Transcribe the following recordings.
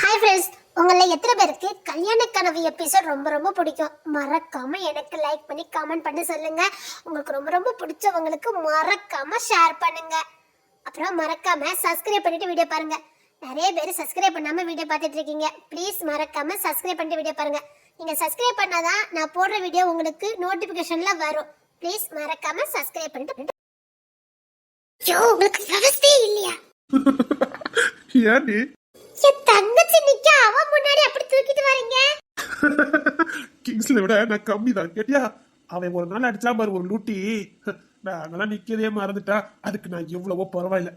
Hi friends, உங்களில் எத்தனை பேருக்கு கல்யாண கனவு எபிசோட் ரொம்ப ரொம்ப பிடிக்கும்? மறக்காம எனக்கு லைக் பண்ணி கமெண்ட் பண்ணி சொல்லுங்க. உங்களுக்கு ரொம்ப ரொம்ப பிடிச்சவங்களுக்கு மறக்காம ஷேர் பண்ணுங்க. அப்புறம் மறக்காம சப்ஸ்கிரைப் பண்ணிட்டு வீடியோ பாருங்க. நிறைய பேர் சப்ஸ்கிரைப் பண்ணாம வீடியோ பார்த்துட்டு இருக்கீங்க. ப்ளீஸ் மறக்காம சப்ஸ்கிரைப் பண்ணிட்டு வீடியோ பாருங்க. நீங்க சப்ஸ்கிரைப் பண்ணாதான் நான் போடுற வீடியோ உங்களுக்கு நோட்டிபிகேஷன்ல வரும். ப்ளீஸ் மறக்காம சப்ஸ்கிரைப் பண்ணிட்டு. ஐயோ, உங்களுக்கு விவசாயே இல்லையா? ஏன்டி என் தங்கச்சி நிக்க அவ முன்னாடி அப்படி தூக்கிட்டு வரீங்க? கிங்ஸ்ல விட நான் கம்மி தான் கேட்டியா? அவன் ஒரு நாள் அடிச்சா பாரு ஒரு லூட்டி, நாங்கெல்லாம் நிக்கதே மறந்துட்டா. அதுக்கு நான் எவ்வளவோ பரவாயில்ல.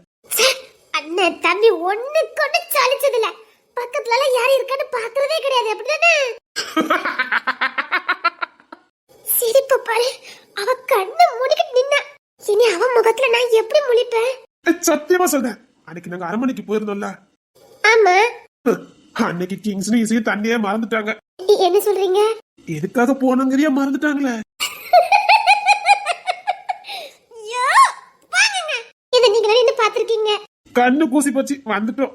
அண்ணன் தம்பி ஒண்ணு கொண்டு சாலிச்சது இல்ல. பக்கத்துல எல்லாம் யாரும் இருக்கான்னு பாக்குறதே கிடையாது. அப்படிதானே? சிரிப்பு பாரு, அவ கண்ணு மூடிக்கிட்டு நின்னா. இனி அவ முகத்துல நான் எப்படி முழிப்பேன்? சத்தியமா சொல்றேன், அன்னைக்கு நாங்க அரண்மனைக்கு போயிருந்தோம்ல. ஆமா, அன்னைக்கு கிங்ஸ்ல இசையும் தண்ணியே மறந்துட்டாங்க. என்ன சொல்றீங்க? எதுக்காக போனங்கறியா மறந்துட்டாங்களே. இத நீங்க என்ன பாத்திருக்கீங்க? கண்ணு கூசி போச்சு, வந்துட்டோம்.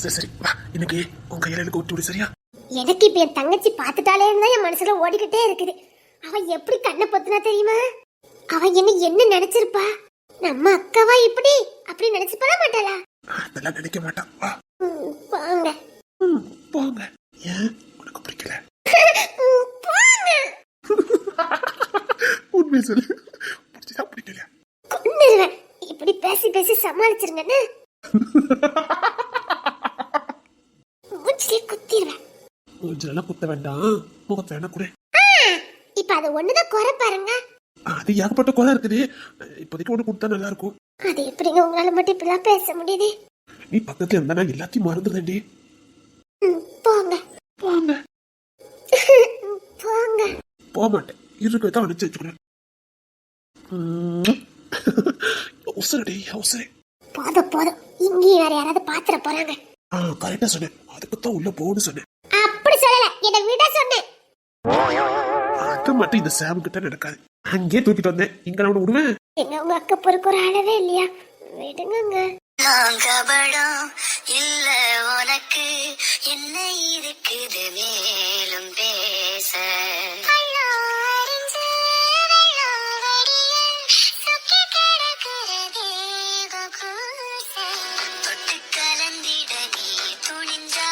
சரி சரி வா, இன்னைக்கு உங்க கையில எனக்கு ஒட்டி விடு, சரியா? எனக்கு இப்ப என் தங்கச்சி பாத்துட்டாலே தான் என் மனசுல ஓடிக்கிட்டே இருக்குது. அவ எப்படி கண்ணை பொத்துனா தெரியுமா? அவ என்ன நினைச்சிருப்பா? நம்ம அக்காவா இப்படி அப்படி நினைச்சு பண்ண மாட்டாளா? அதெல்லாம் நினைக்க மாட்டான். வா போங்க போங்க. ஏன் உனக்கு பிடிக்கல? போங்க. உண்மை சொல்லு, பிடிச்சதா பிடிக்கலையா? கொன்னுருவேன். இப்படி பேசி பேசி சமாளிச்சிருங்கன்னு மூச்சிலே குத்திடுவேன். மூஞ்செல்லாம் குத்த வேண்டாம், முகத்தை வேணா கூட. இப்ப அது ஒண்ணுதான் குறை பாருங்க. அது ஏகப்பட்ட குறை இருக்குது. இப்போதைக்கு ஒண்ணு கொடுத்தா நல்லா இருக்கும். அது எப்படிங்க உங்களால மட்டும் இப்படிலாம் பேச முடியுது? நீ பக்கத்துல இருந்தா நான் எல்லாத்தையும் மறந்துடுறேன்டி. போங்க போங்க. போங்க. போக மாட்டேன், இருக்கதான் அனுப்பிச்சு வச்சுக்கிறேன். உசரடி உசரே. போதும் போதும், இங்கேயும் வேற யாராவது பாத்திர போறாங்க. கரெக்டா சொன்னேன், அதுக்குத்தான் உள்ள போகணும்னு சொன்னேன். அப்படி சொல்லல, என்ன விட சொன்னேன். அது மட்டும் இந்த சாம் கிட்ட நடக்காது. அங்கே தூக்கிட்டு வந்தேன், இங்க நான் விடுவேன். எங்க உங்க அக்கா பொறுக்கு ஒரு அளவே இல்லையா? விடுங்க. நாங்கபடம் இல்ல உனக்கு என்ன இருக்குது மேலும் பேச. தொட்டு கலந்திட நீ துணிஞ்சா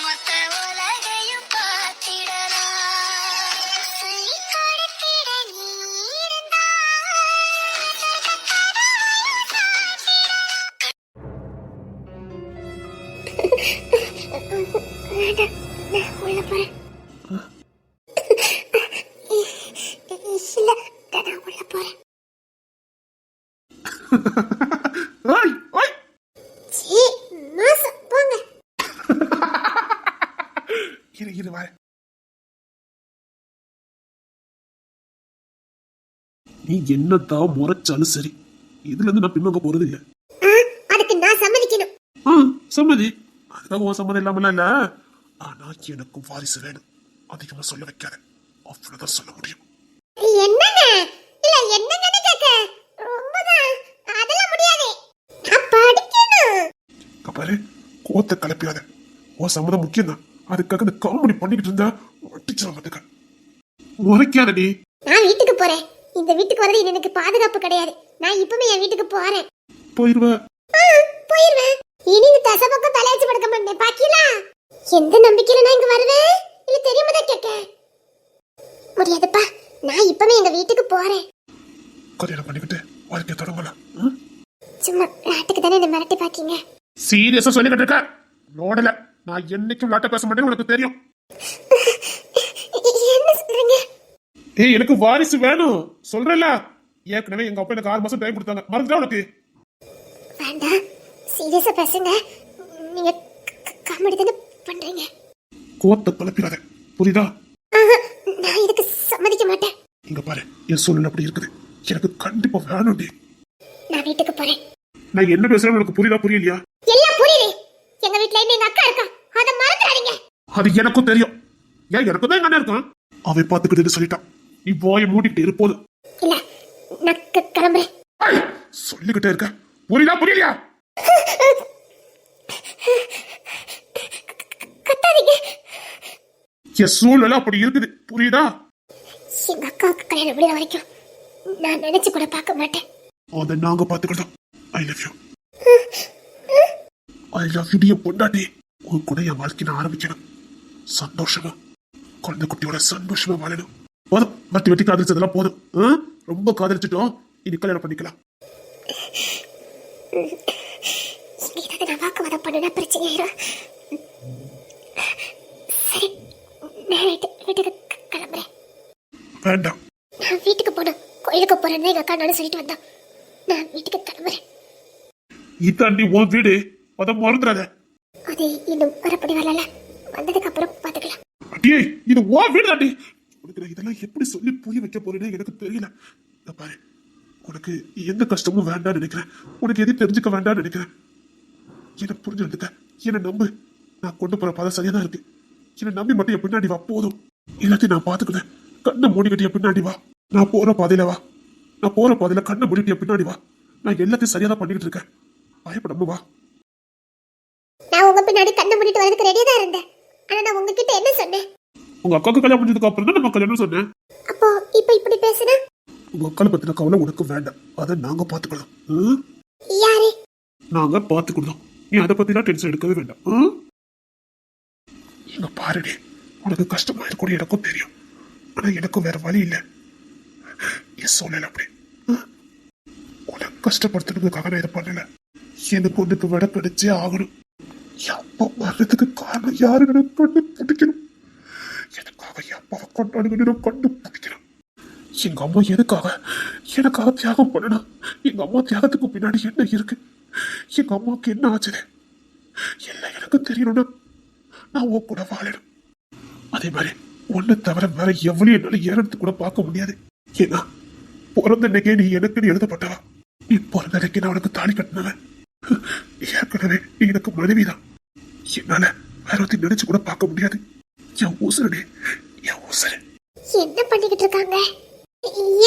மொத்த உலகையும் பார்த்திடலாம். சொல்லி கொடுத்திட நீ இருந்தா உள்ள போறேன். இல்ல, நான் உள்ள போறேன். ஓய் ஓய். சீ, மோசம். போங்க. இரு இரு வர. நீ என்னதான் முறைச்சாலும் சரி, இதுல இருந்து நான் பின்னோக்க போறது இல்ல. அதுக்கு நான் சம்மதிக்கணும். சம்மதி. அதுக்காக உன் சம்மதம் இல்லாமலாம் இல்ல. ஆனா எனக்கு வாரிசு வேணும். அதிகமா சொல்ல வைக்காத, அவ்வளவுதான் சொல்ல முடியும். என்னங்க? இல்ல என்னங்க கேக்க? ரொம்பதான். அதெல்லாம் முடியாது. நான் படிக்கணும். பாரு, கோத்த கலப்பியாத. உன் சம்மதம் முக்கியம் தான். அதுக்காக இந்த காமெடி பண்ணிக்கிட்டு இருந்தா ஒட்டிச்சிடும். பார்த்துக்க, முறைக்காதடி. நான் வீட்டுக்கு போறேன். இந்த வீட்டுக்கு வரது எனக்கு பாதுகாப்பு கிடையாது. நான் இப்பவே என் வீட்டுக்கு போறேன். போயிருவ? போயிருவேன். இனி இந்த தசை பக்கம் தலையச்சு படுக்க மாட்டேன். பாக்கீங்களா? எந்த நம்பிக்கையில நான் இங்க வருவேன்? இல்ல தெரியாம தான் கேட்க முடியாதுப்பா. நான் இப்பவே எங்க வீட்டுக்கு போறேன். கல்யாணம் பண்ணிக்கிட்டு வாழ்க்கை தொடங்கலாம். சும்மா நாட்டுக்கு தானே என்ன மிரட்டி பாக்கீங்க? சீரியஸா சொல்லிக்கிட்டு இருக்க? நோடல, நான் என்னைக்கும் நாட்டை பேச மாட்டேன்னு உனக்கு தெரியும். என்ன சொல்றீங்க? ஏய், எனக்கு வாரிசு வேணும் சொல்றல. ஏற்கனவே எங்க அப்பா எனக்கு 6 மாசம் டைம் கொடுத்தாங்க, மறந்துட்டா உனக்கு? வேண்டாம், சீரியஸா பேசுங்க. நீங்க காமெடி தானே பண்றீங்க. கோத்த குழப்பிடாத, புரியுதா? நான் இதுக்கு சம்மதிக்க மாட்டேன். இங்க பாரு, என் சூழ்நிலை அப்படி இருக்குது. எனக்கு கண்டிப்பா வேணும்டி. நான் வீட்டுக்கு போறேன். நான் என்ன பேசுறேன்னு உனக்கு புரியுதா புரியலையா? எல்லாம் புரியுது. எங்க வீட்ல எங்க அக்கா இருக்கா, அத மறந்துடாதீங்க. அது எனக்கும் தெரியும். ஏன், எனக்கும் தான் எங்க அண்ணன் இருக்கான். அவன் பாத்துக்கிட்டு சொல்லிட்டான். நீ போய் மூடிக்கிட்டு இருப்போது. இல்ல, நான் கிளம்புறேன். சொல்லிக்கிட்டே இருக்க, புரியுதா புரியலையா? என் சூழ்நிலை அப்படி இருக்குது, புரியுதா? எங்க அக்காவுக்கு கல்யாணம் முடிகிற வரைக்கும் நான் நினைச்சு கூட பார்க்க மாட்டேன். அதை நாங்க பாத்துக்கிட்டோம். I love you. I love you பொண்டாட்டி. உன் கூட என் வாழ்க்கை நான் ஆரம்பிக்கணும். சந்தோஷமா குழந்தை குட்டியோட சந்தோஷமா வாழணும். போதும், வெட்டி வெட்டி காதலிச்சதெல்லாம் போதும். ரொம்ப காதலிச்சிட்டோம், இனி கல்யாணம் பண்ணிக்கலாம். இங்க ஏதாவது நான் வாக்குவாதம் பண்ணுனா பிரச்சனை ஆயிரும். சரி, நான் வீட்டுக்கு கிளம்புறேன். வேண்டாம், நான் வீட்டுக்கு போனேன். கோயிலுக்கு போறேன்னு எங்க அக்கா நானும் சொல்லிட்டு வந்தான். நான் வீட்டுக்கு கிளம்புறேன். இதாண்டி உன் வீடு, அதை மறந்துடாத. அது இன்னும் வரப்படி வரல, வந்ததுக்கு அப்புறம் பாத்துக்கலாம். அடியே, இது உன் வீடு தாண்டி. உனக்கு நான் இதெல்லாம் எப்படி சொல்லி புரிய வைக்க போறேன்னு எனக்கு தெரியல. இத பாரு, உனக்கு எந்த கஷ்டமும் வேண்டாம்னு நினைக்கிறேன். உனக்கு எதையும் தெரிஞ்சுக்க வேண்டாம்னு நினைக்கிறேன். என்ன புரிஞ்சு வந்துக்க, என்ன நம்பு. நான் கொண்டு போற பாதை சரியா தான் இருக்கு. என்ன நம்பி மட்டும் என் பின்னாடி வா, போதும். எல்லாத்தையும் நான் பாத்துக்கிறேன். கண்ணை மூடிக்கிட்டு என் பின்னாடி வா. நான் போற பாதையில வா. நான் போற பாதையில கண்ணை மூடிட்டு என் பின்னாடி வா. நான் எல்லாத்தையும் சரியா தான் பண்ணிக்கிட்டு இருக்கேன். பயப்படாம வா. நான் உங்க பின்னாடி கண்ணை மூடிட்டு வரதுக்கு ரெடியா தான் இருந்தேன். ஆனா நான் உங்ககிட்ட என்ன சொன்னேன்? உங்க அக்காவுக்கு கல்யாணம் பண்ணதுக்கு அப்புறம் தான் நம்ம கல்யாணம் சொன்னேன். அப்போ இப்ப இப்படி பேசுன? உங்க அக்கால பத்தின கவலை உனக்கு வேண்டாம். அதை நாங்க பாத்துக்கலாம். யாரு? நாங்க பாத்துக்கிட்டோம். நீ அதை பத்திலாம் டென்ஷன் எடுக்கவே வேண்டாம். எங்க பாருடி, உனக்கு கஷ்டமா இருக்கக்கூடிய எனக்கும் தெரியும். ஆனா எனக்கும் வேற வழி இல்லை. என் சூழல் அப்படி. உனக்கு கஷ்டப்படுத்துறதுக்காக நான் இதை பண்ணல. எனக்கு ஒன்றுக்கு விட பிடிச்சே ஆகணும். அப்பா வர்றதுக்கு காரணம் யாருன்னு கண்டுபிடிக்கணும். எனக்காக என் அப்பாவை கொண்டாடுன்னு கண்டுபிடிக்கணும். எங்க அம்மா எனக்காக தியாகம் பண்ணணும். எங்க அம்மா தியாகத்துக்கு பின்னாடி என்ன இருக்கு, எங்க அம்மாவுக்கு என்ன ஆச்சு, எல்லாம் எனக்கு தெரியணும்னா நான் உன் கூட வாழணும். அதே மாதிரி ஒன்னு தவிர வேற எவ்வளவு என்னால ஏறத்து கூட பார்க்க முடியாது. ஏன்னா பிறந்த அன்னைக்கே நீ எனக்கு எழுதப்பட்டவா. நீ பிறந்த அன்னைக்கு நான் உனக்கு தாலி கட்டினவன். ஏற்கனவே நீ எனக்கு மனைவிதான். என்னால வேற ஒருத்தி நினைச்சு கூட பார்க்க முடியாது. என் ஊசரடி, என் ஊசரு. என்ன பண்ணிக்கிட்டு இருக்காங்க?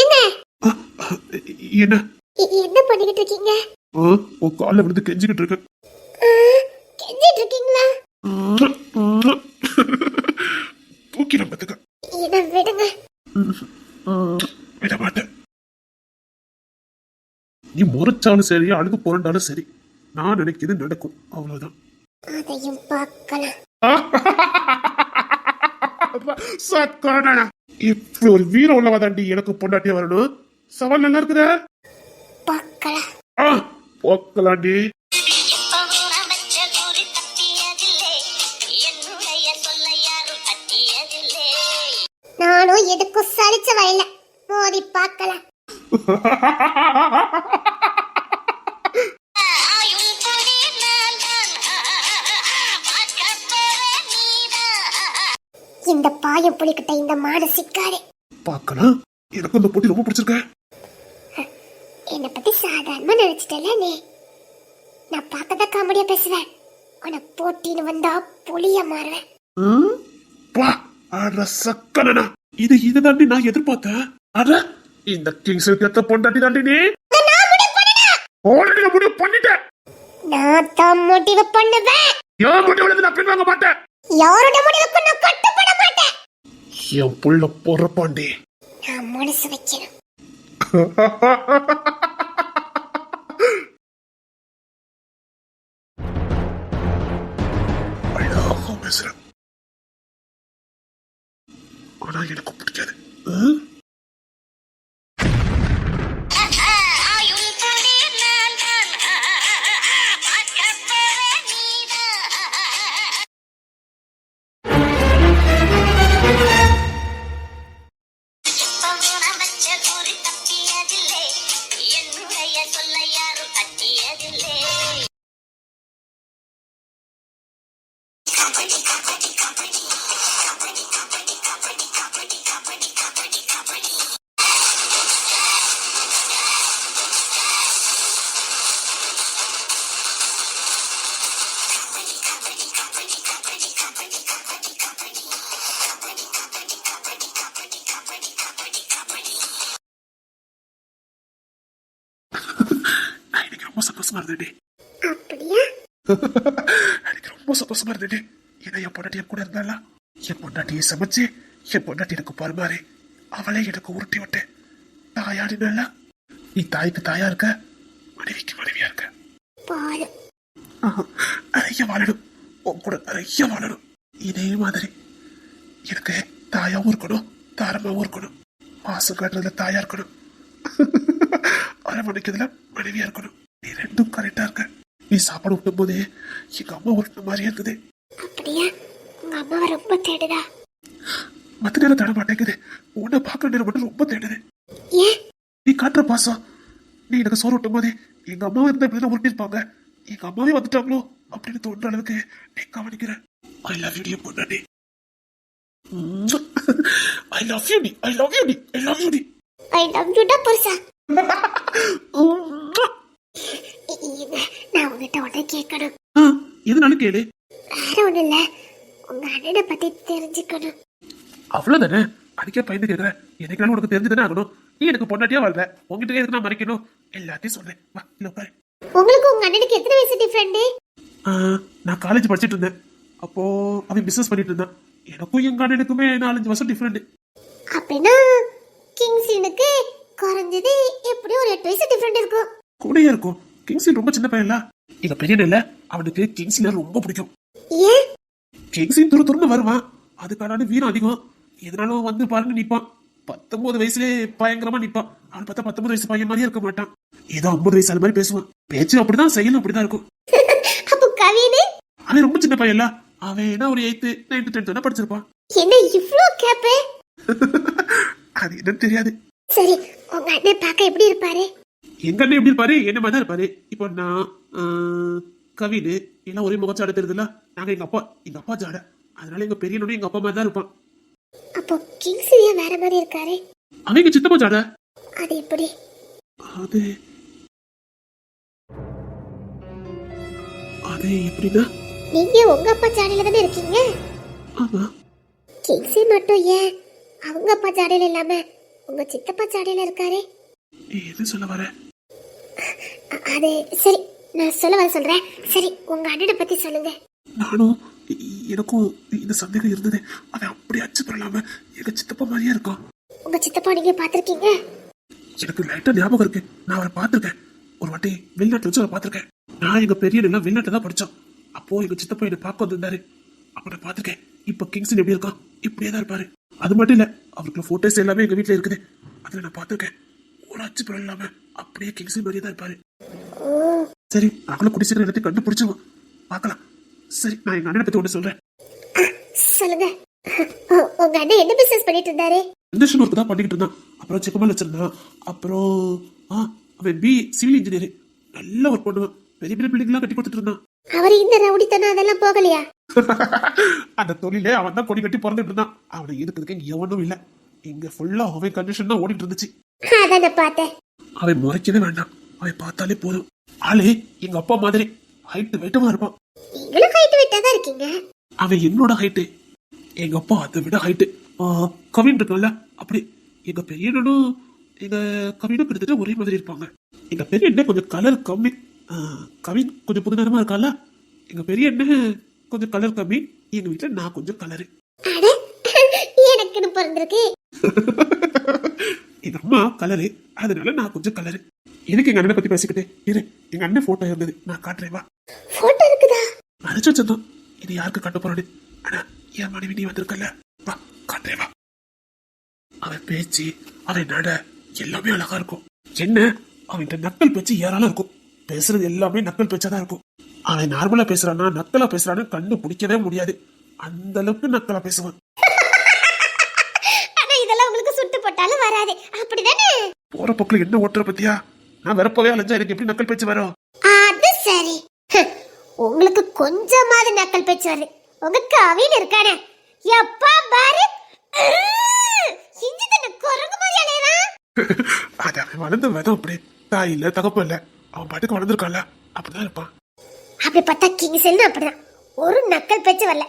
என்ன என்ன என்ன பண்ணிக்கிட்டு இருக்கீங்க? உன் காலில் விழுந்து கெஞ்சிக்கிட்டு இருக்க. கெஞ்சிட்டு இருக்கீங்களா? தூக்கி நம்பத்துக்க. என்ன விடுங்க. விட மாட்டேன். நீ முறைச்சாலும் சரி, அழுது புரண்டாலும் சரி, நான் நினைக்கிறது நடக்கும். அவ்வளவுதான். அதையும் பார்க்கலாம். இப்படி ஒரு வீரம் உள்ளவா தாண்டி எனக்கு பொண்டாட்டியா வரணும். சவால் நல்லா இருக்குதா? பார்க்கலாம். போக்கலாண்டி. நானும் எதுக்கும் சலிச்ச வயல மோதி பார்க்கலாம். இந்த பாயம் புலிக்கிட்ட இந்த மாடு சிக்காரு. பார்க்கலாம். எனக்கு இந்த போட்டி ரொம்ப பிடிச்சிருக்க. என்னை பத்தி சாதாரணமா நினைச்சிட்டல நீ. நான் பார்க்கதான் காமெடியா பேசுவேன். ஆனா போட்டின்னு வந்தா புலிய மாறுவேன். இது தாண்டி நான் எதிர்பார்த்தேன். அட, இந்த கிங்ஸ் கேத்த பொண்டாட்டி தாண்டி நீ. ஆல்ரெடி முடிவு பண்ணிட்டேன். நான் தான் முடிவு பண்ணுவேன். யார் முடிவு நான் பின்வாங்க மாட்டேன். யாரோட முடிவுக்கு நான் கட்டுப்பட மாட்டேன். என் புள்ள பொறப்பாண்டி. நான் மனசு வைக்கிறேன். அழகா பேசுறேன். ஆனா எனக்கு பிடிக்காது. ரொம்ப சந்தோஷமா இருந்தேன். அப்படியா? எனக்கு ரொம்ப சந்தோஷமா இருந்தேன். ஏன்னா என் பொண்டாட்டி கூட இருந்தால என் பொண்டாட்டியை சமைச்சு என் பொண்டாட்டி எனக்கு பரிமாறி அவளை எனக்கு உருட்டி விட்டு தாயாடினால நீ தாய்க்கு தாயா இருக்க, மனைவிக்கு மனைவியா இருக்க. போதும். நிறைய வாழணும், உன் கூட நிறைய வாழணும். இதே மாதிரி எனக்கு தாயாவும் இருக்கணும், தாரமாவும் இருக்கணும். மாசம் காட்டுறதுல தாயா இருக்கணும், அரவணைக்கிறதுல மனைவியா இருக்கணும். நீ ரெண்டும் கரெக்டா இருக்க. நீ சாப்பாடு விட்டும் போதே எங்க அம்மா உருட்டின மாதிரியே இருக்குது. அப்படியா? உங்க அம்மாவை ரொம்ப தேடுதா? மத்த நேரம் தேட மாட்டேங்குது, உன்னை பார்க்கற நேரம் மட்டும் ரொம்ப தேடுது. ஏன்? நீ காட்டுற பாசம். நீ எனக்கு சோறு விட்டும் போதே எங்க அம்மாவை இருந்தா இப்படிதான் உருட்டிருப்பாங்க, எங்க அம்மாவே வந்துட்டாங்களோ அப்படின்னு தோன்ற அளவுக்கு நீ கவனிக்கிற. ஐ லவ் யூ பொண்டாட்டி. ஐ லவ் யூ டி, ஐ லவ் யூ டி, ஐ லவ் யூ டி. ஐ லவ் யூ டா புருஷா. நான் உங்ககிட்ட ஒன்று கேட்கணும். எதுனாலும் கேளு. வேற ஒண்ணும் இல்ல, உங்க அண்ணனை பத்தி தெரிஞ்சுக்கணும். அவ்வளவுதானே? அடிக்க பயந்து கேட்கற. எனக்கு உனக்கு தெரிஞ்சுதானே ஆகணும். நீ எனக்கு பொண்டாட்டியா வாழ்ற, உங்ககிட்ட எதுக்கு நான் மறைக்கணும்? எல்லாத்தையும் சொல்றேன், வா இல்ல பாரு. உங்களுக்கு உங்க அண்ணனுக்கு எத்தனை வயசு டிஃபரெண்ட்? நான் காலேஜ் படிச்சிட்டு இருந்தேன், அப்போ அவன் பிசினஸ் பண்ணிட்டு இருந்தான். எனக்கும் எங்க அண்ணனுக்குமே 4-5 வருஷம் டிஃபரெண்ட். அப்படின்னா கிங்ஸினுக்கு குறைஞ்சது எப்படியும் ஒரு 8 வயசு டிஃபரெண்ட் இருக்கும். கூடயே இருக்கும். கிங்ஸ்லி ரொம்ப சின்ன பையன்ல. எங்க பெரியன் இல்ல, அவனுக்கு கிங்ஸ்ல ரொம்ப பிடிக்கும். ஏன்? கிங்ஸ்லின் துருன்னு வருவான், அதுக்கான வீரம் அதிகம். எதனாலும் வந்து பாருங்க நிப்பான். 19 வயசுலயே பயங்கரமா நிப்பான். அவன் பார்த்தா 19 வயசு பையன் மாதிரியே இருக்க மாட்டான், ஏதோ 50 வயசு அது மாதிரி பேசுவான். பேச்சு அப்படிதான், செயலும் அப்படிதான் இருக்கும். அப்போ கவினு? அவன் ரொம்ப சின்ன பையன்ல, அவன் என்ன ஒரு 8th 9th 10th படிச்சிருப்பான். என்ன இவ்ளோ கேப்பே? அது என்னன்னு தெரியாது. சரி, உங்க அண்ணன் பார்க்க எப்படி இருப்பாரு? எங்க அண்ணன் எப்படி இருப்பாரு? என்ன மாதிரி தான் இருப்பாரு. இப்போ நான் கவினு எல்லாம் ஒரே முகச்சாட தெரியுதுல்ல. நாங்க எங்க அப்பா ஜாட, அதனால எங்க பெரியனுடைய எங்க அப்பா மாதிரி தான் இருப்பான். அப்போ கிங்ஸ்லியா வேற மாதிரி இருக்காரு? அவன் எங்க சித்தப்பா ஜாட. அது எப்படி? அது அது எப்படின்னா, நீங்க உங்க அப்பா ஜாடையில தானே இருக்கீங்க. ஆமா. கிங்ஸி மட்டும் ஏன் அவங்க அப்பா ஜாடையில இல்லாம உங்க சித்தப்பா ஜாடையில இருக்காரு? நீ எது சொல்ல வர? அது சரி, நான் சொல்றேன். சரி, உங்க அண்ணனை பத்தி சொல்லுங்க. நானும் எனக்கும் இந்த சந்தேகம் இருந்தது. அவன் அப்படி அச்சு பண்ணலாம எங்க சித்தப்பா மாதிரியே இருக்கான். உங்க சித்தப்பா நீங்க பாத்திருக்கீங்க? எனக்கு லைட்டா ஞாபகம் இருக்கு, நான் அவரை பார்த்திருக்கேன். ஒரு வாட்டி வெளிநாட்டுல வச்சு அவரை பார்த்திருக்கேன். நான் எங்க பெரிய எல்லாம் வெளிநாட்டுல தான் படிச்சோம். அப்போ எங்க சித்தப்பா என்னை பார்க்க வந்திருந்தாரு, அப்ப நான் பார்த்திருக்கேன். இப்ப கிங்ஸன் எப்படி இருக்கான்? இப்படியே தான் இருப்பாரு. அது மட்டும் இல்ல, அவருக்கு போட்டோஸ் எல்லாமே எங்க வீட்டுல இருக்குது, அதுல நான் பார்த்திருக்கேன். ஒரு அச்சு பண்ண இல்லாம அப்படியே கிங்ஸன் மாதிரியே தான் இருப்பாரு. சரி, நாங்களும் குடிசீக்கிரம் எல்லாத்தையும் கண்டுபிடிச்சோம், பார்க்கலாம். சரி, நான் எங்க அண்ணனை பத்தி ஒண்ணு சொல்றேன். சொல்லுங்க. உங்க அண்ணன் என்ன பிசினஸ் பண்ணிட்டு இருந்தாரு? இண்டஸ்ட்ரியல் ஒர்க் தான் பண்ணிக்கிட்டு இருந்தான். அப்புறம் செக்கமல் வச்சிருந்தான். அப்புறம் அவன் சிவில் இன்ஜினியர், நல்லா ஒர்க் பண்ணுவான். பெரிய பெரிய பில்டிங் எல்லாம் கட்டி கொடுத்துட்டு இருந்தான். அவர் இந்த ரவுடித்தனம் அதெல்லாம் போகலையா? அந்த தொழிலே அவன் தான் கொடி கட்டி பிறந்துட்டு இருந்தான். அவனை இருக்கிறதுக்கு இங்க எவனும் இல்ல. இங்க ஃபுல்லா அவன் கண்டிஷன் தான் ஓடிட்டு இருந்துச்சு. அதான் நான் பார்த்தேன். அவன் முறைக்கவே வேண்டாம், அவன் பார்த்தாலே போதும். ஆளு எங்க அப்பா மாதிரி ஹைட் வெயிட்டமா இருப்பான். நீங்களும் ஹைட் வெயிட்டாதான் இருக்கீங்க. அவன் என்னோட ஹைட்டு, எங்க அப்பா அதை விட ஹைட்டு. கவின் இருக்குல்ல, அப்படி எங்க பெரியனும் எங்க கவினும் கிட்டத்தட்ட ஒரே மாதிரி இருப்பாங்க. எங்க பெரிய என்ன கொஞ்சம் கலர் கம்மி, கவின் கொஞ்சம் புது நேரமா இருக்கால. எங்க பெரிய என்ன கொஞ்சம் கலர் கம்மி, எங்க வீட்டுல நான் கொஞ்சம் கலரு. எனக்குன்னு பிறந்திருக்கு. எங்க அம்மா கலரு, அதனால நான் கொஞ்சம் கலரு. எனக்கு எங்க அண்ணனை பத்தி பேசிக்கிட்டே இரு, எங்க அண்ணன் போட்டோ இருந்தது, நான் காட்டுறேன் வா. போட்டோ இருக்குதா? நினைச்சு வச்சிருந்தோம், இது யாருக்கு காட்ட போறானு. ஆனா என் மனைவி நீ வந்திருக்கல, வா காட்டுறேன் வா. அவன் பேச்சு, அவன் நட எல்லாமே அழகா இருக்கும். என்ன அவன் நக்கல் பேச்சு ஏறாலும் இருக்கும். பேசுறது எல்லாமே நக்கல் பேச்சாதான் இருக்கும். அவன் நார்மலா பேசுறானா நக்கலா பேசுறான்னு கண்டுபிடிக்கவே முடியாது, அந்த அளவுக்கு நக்கலா பேசுவான். ஆனா இதெல்லாம் உங்களுக்கு சுட்டு போட்டாலும் வராது, அப்படிதானே? போற போக்குல என்ன ஓட்டுற பத்தியா? நான் வெறப்பவே அலைஞ்சா எனக்கு எப்படி நக்கல் பேச்சு வரும்? அது சரி, உங்களுக்கு கொஞ்சமாவது நக்கல் பேச்சு வருது. உங்க கவின் இருக்கானே, எப்பா பாரு குரங்கு மாதிரி அலையறான். அது அவன் வளர்ந்து வேதம் அப்படி, தாய் இல்ல தகப்ப இல்ல, அவன் பாட்டுக்கு வளர்ந்துருக்கான்ல, அப்படிதான் இருப்பான். அப்படி பார்த்தா கிங்ஸ்ல அப்படிதான் ஒரு நக்கல் பேச்சு வரல.